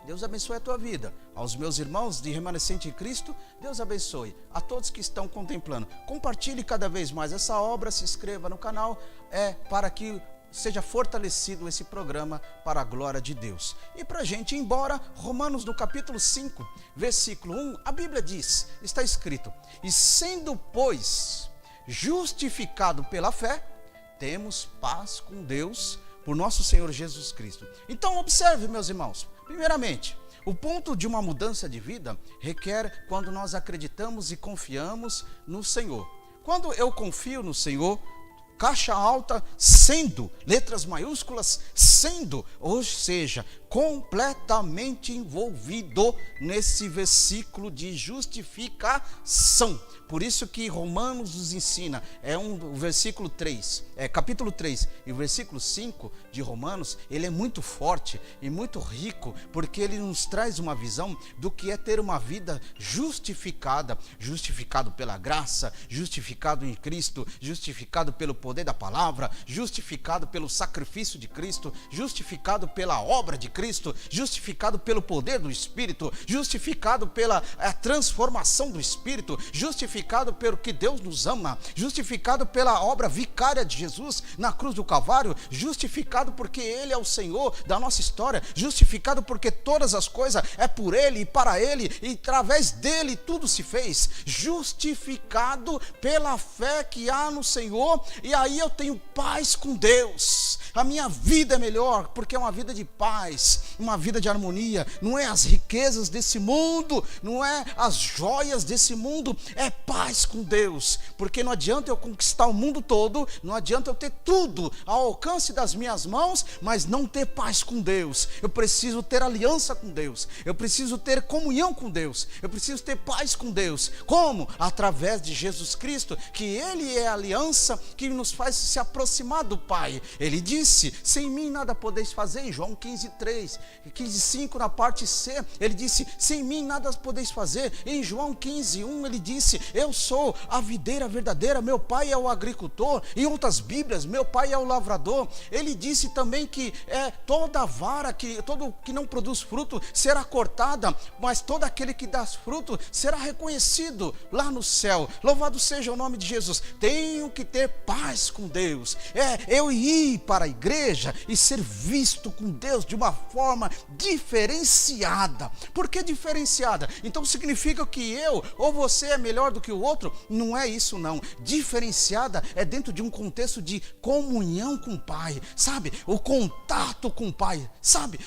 [SPEAKER 2] Deus abençoe a tua vida. Aos meus irmãos de Remanescente em Cristo, Deus abençoe. A todos que estão contemplando, compartilhe cada vez mais essa obra, se inscreva no canal, para que seja fortalecido esse programa para a glória de Deus. E para a gente ir embora, Romanos no capítulo 5, versículo 1, a Bíblia diz, está escrito: e sendo, pois, justificado pela fé, temos paz com Deus por nosso Senhor Jesus Cristo. Então observe, meus irmãos, primeiramente, o ponto de uma mudança de vida requer quando nós acreditamos e confiamos no Senhor. Quando eu confio no Senhor, caixa alta, sendo, letras maiúsculas, sendo, ou seja, completamente envolvido nesse versículo de justificação. Por isso que Romanos nos ensina, o versículo 3, capítulo 3 e o versículo 5 de Romanos, ele é muito forte e muito rico, porque ele nos traz uma visão do que é ter uma vida justificado pela graça, justificado em Cristo, justificado pelo poder da palavra, justificado pelo sacrifício de Cristo, justificado pela obra de Cristo, justificado pelo poder do Espírito, justificado pela transformação do Espírito, justificado pelo que Deus nos ama, justificado pela obra vicária de Jesus na cruz do Calvário, justificado porque Ele é o Senhor da nossa história, justificado porque todas as coisas é por Ele e para Ele e através dEle tudo se fez, justificado pela fé que há no Senhor, e aí eu tenho paz com Deus. A minha vida é melhor porque é uma vida de paz, uma vida de harmonia. Não é as riquezas desse mundo, não é as joias desse mundo, é paz com Deus. Porque não adianta eu conquistar o mundo todo, não adianta eu ter tudo ao alcance das minhas mãos, mas não ter paz com Deus. Eu preciso ter aliança com Deus, eu preciso ter comunhão com Deus, eu preciso ter paz com Deus. Como? Através de Jesus Cristo, que Ele é a aliança que nos faz se aproximar do Pai. Ele disse: sem mim nada podeis fazer, em João 15:3, 15:5 na parte C, ele disse: sem mim nada podeis fazer. Em João 15:1 ele disse: eu sou a videira verdadeira, meu pai é o agricultor. Em outras Bíblias, meu pai é o lavrador. Ele disse também que toda vara, todo que não produz fruto será cortada, mas todo aquele que dá fruto será reconhecido lá no céu. Louvado seja o nome de Jesus. Tenho que ter paz com Deus, eu ir para a igreja e ser visto com Deus de uma forma diferenciada. Por que diferenciada? Então significa que eu ou você é melhor do que o outro? Não é isso não. Diferenciada é dentro de um contexto de comunhão com o Pai, sabe? O contato com o Pai, sabe?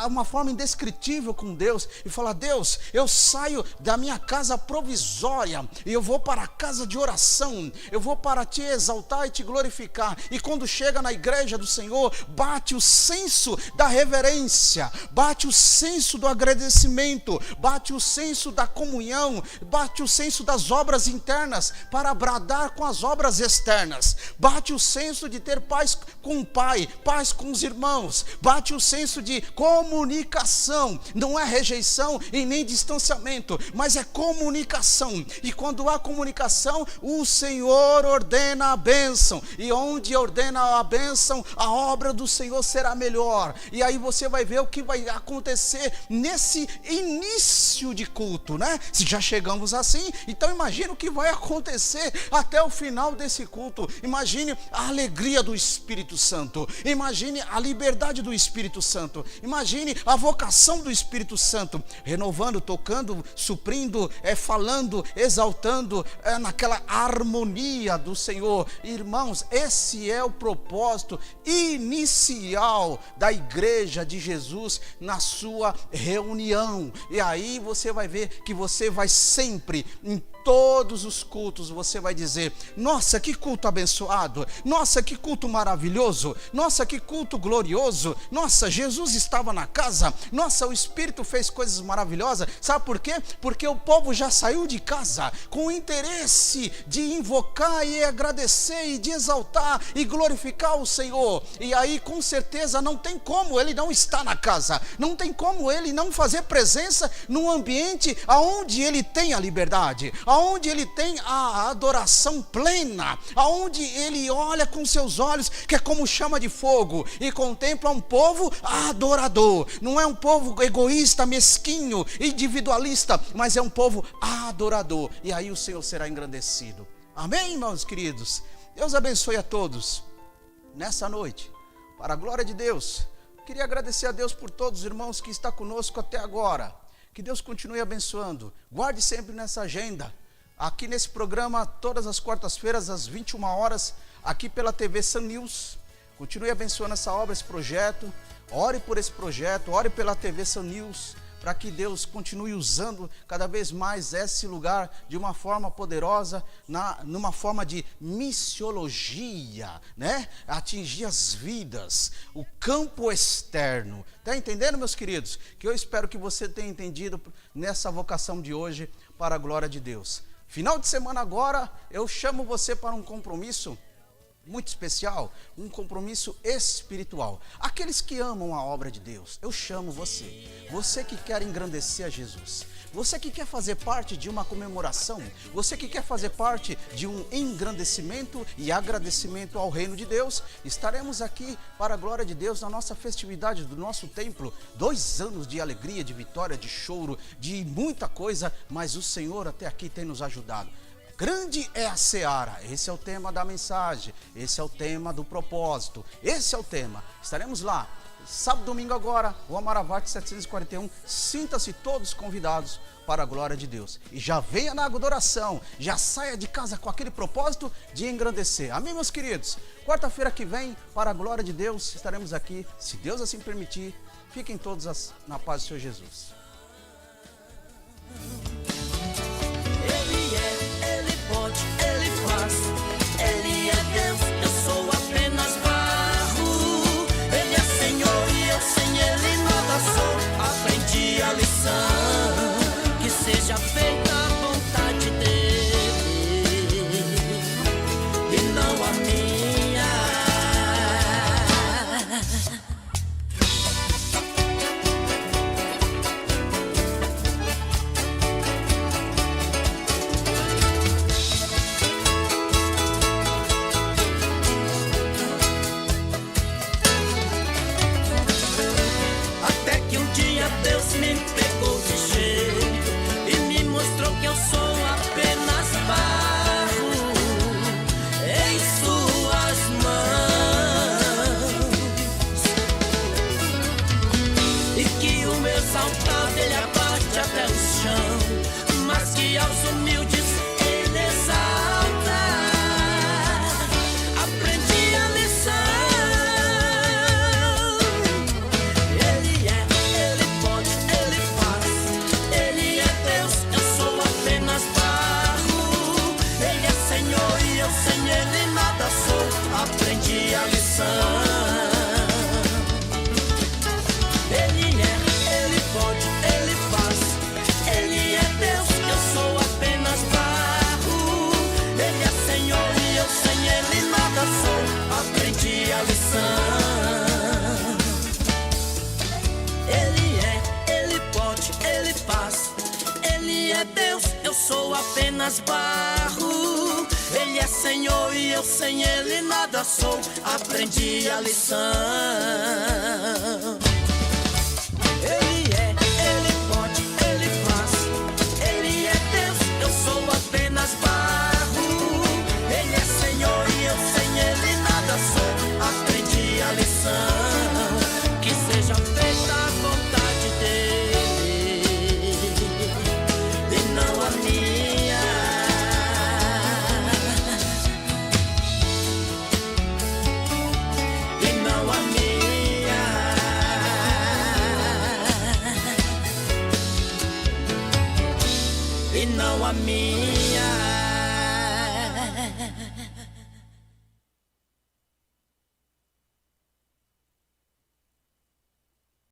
[SPEAKER 2] Uma forma indescritível com Deus, e falar: Deus, eu saio da minha casa provisória e eu vou para a casa de oração, eu vou para te exaltar e te glorificar, e quando chega na igreja do Senhor, bate o senso da reverência, bate o senso do agradecimento, bate o senso da comunhão, bate o senso das obras internas para bradar com as obras externas, bate o senso de ter paz com o Pai, paz com os irmãos, bate o senso de comunicação, não é rejeição e nem distanciamento, mas é comunicação. E quando há comunicação, o Senhor ordena a bênção, e onde ordena a bênção, a obra do Senhor será melhor. E aí você vai ver o que vai acontecer nesse início de culto, né? Se já chegamos assim, então imagine o que vai acontecer até o final desse culto. Imagine a alegria do Espírito Santo, imagine a liberdade do Espírito Santo, imagine a vocação do Espírito Santo, renovando, tocando, suprindo, falando, exaltando, naquela harmonia do Senhor. Irmãos, esse é o propósito inicial da igreja de Jesus na sua reunião. E aí você vai ver que você vai sempre, em todos os cultos, você vai dizer: nossa, que culto abençoado, nossa, que culto maravilhoso, nossa, que culto glorioso, nossa, Jesus estava na casa, nossa, o Espírito fez coisas maravilhosas. Sabe por quê? Porque o povo já saiu de casa com o interesse de invocar e agradecer e de exaltar e glorificar o Senhor. E aí com certeza não tem como ele não estar na casa, não tem como ele não fazer presença num ambiente onde ele tem a liberdade, aonde ele tem a adoração plena, aonde ele olha com seus olhos, que é como chama de fogo, e contempla um povo adorador. Não é um povo egoísta, mesquinho, individualista, mas é um povo adorador. E aí o Senhor será engrandecido. Amém, irmãos queridos? Deus abençoe a todos nessa noite, para a glória de Deus. Queria agradecer a Deus por todos os irmãos que estão conosco até agora. Que Deus continue abençoando. Guarde sempre nessa agenda. Aqui nesse programa, todas as quartas-feiras, às 21 horas, aqui pela TV Sun News. Continue abençoando essa obra, esse projeto. Ore por esse projeto, ore pela TV Sun News, para que Deus continue usando cada vez mais esse lugar de uma forma poderosa, numa forma de missiologia, né? Atingir as vidas, o campo externo. Está entendendo, meus queridos? Que eu espero que você tenha entendido nessa vocação de hoje, para a glória de Deus. Final de semana agora, eu chamo você para um compromisso muito especial, um compromisso espiritual. Aqueles que amam a obra de Deus, eu chamo você. Você que quer engrandecer a Jesus, você que quer fazer parte de uma comemoração, você que quer fazer parte de um engrandecimento e agradecimento ao reino de Deus, estaremos aqui para a glória de Deus na nossa festividade do nosso templo. 2 anos de alegria, de vitória, de choro, de muita coisa, mas o Senhor até aqui tem nos ajudado. Grande é a seara, esse é o tema da mensagem, esse é o tema do propósito, esse é o tema. Estaremos lá, sábado, domingo agora, Rua Maravate 741, sinta-se todos convidados para a glória de Deus. E já venha na adoração, já saia de casa com aquele propósito de engrandecer. Amém, meus queridos? Quarta-feira que vem, para a glória de Deus, estaremos aqui, se Deus assim permitir. Fiquem todos na paz do Senhor Jesus.
[SPEAKER 1] Ele pode, Ele faz, Ele é Deus, eu sou apenas barro. Ele é Senhor e eu sem Ele nada sou. Aprendi a lição, que seja feita a vontade dEle e não a minha. sou apenas barro. Ele é Senhor e eu sem Ele nada sou. Aprendi a lição. Ele é, Ele pode, Ele faz. Ele é Deus, eu sou apenas barro. Ele é Senhor e eu sem Ele nada sou. Aprendi a lição. Que seja feita a vontade dEle e não a minha. E não a minha. E não a minha.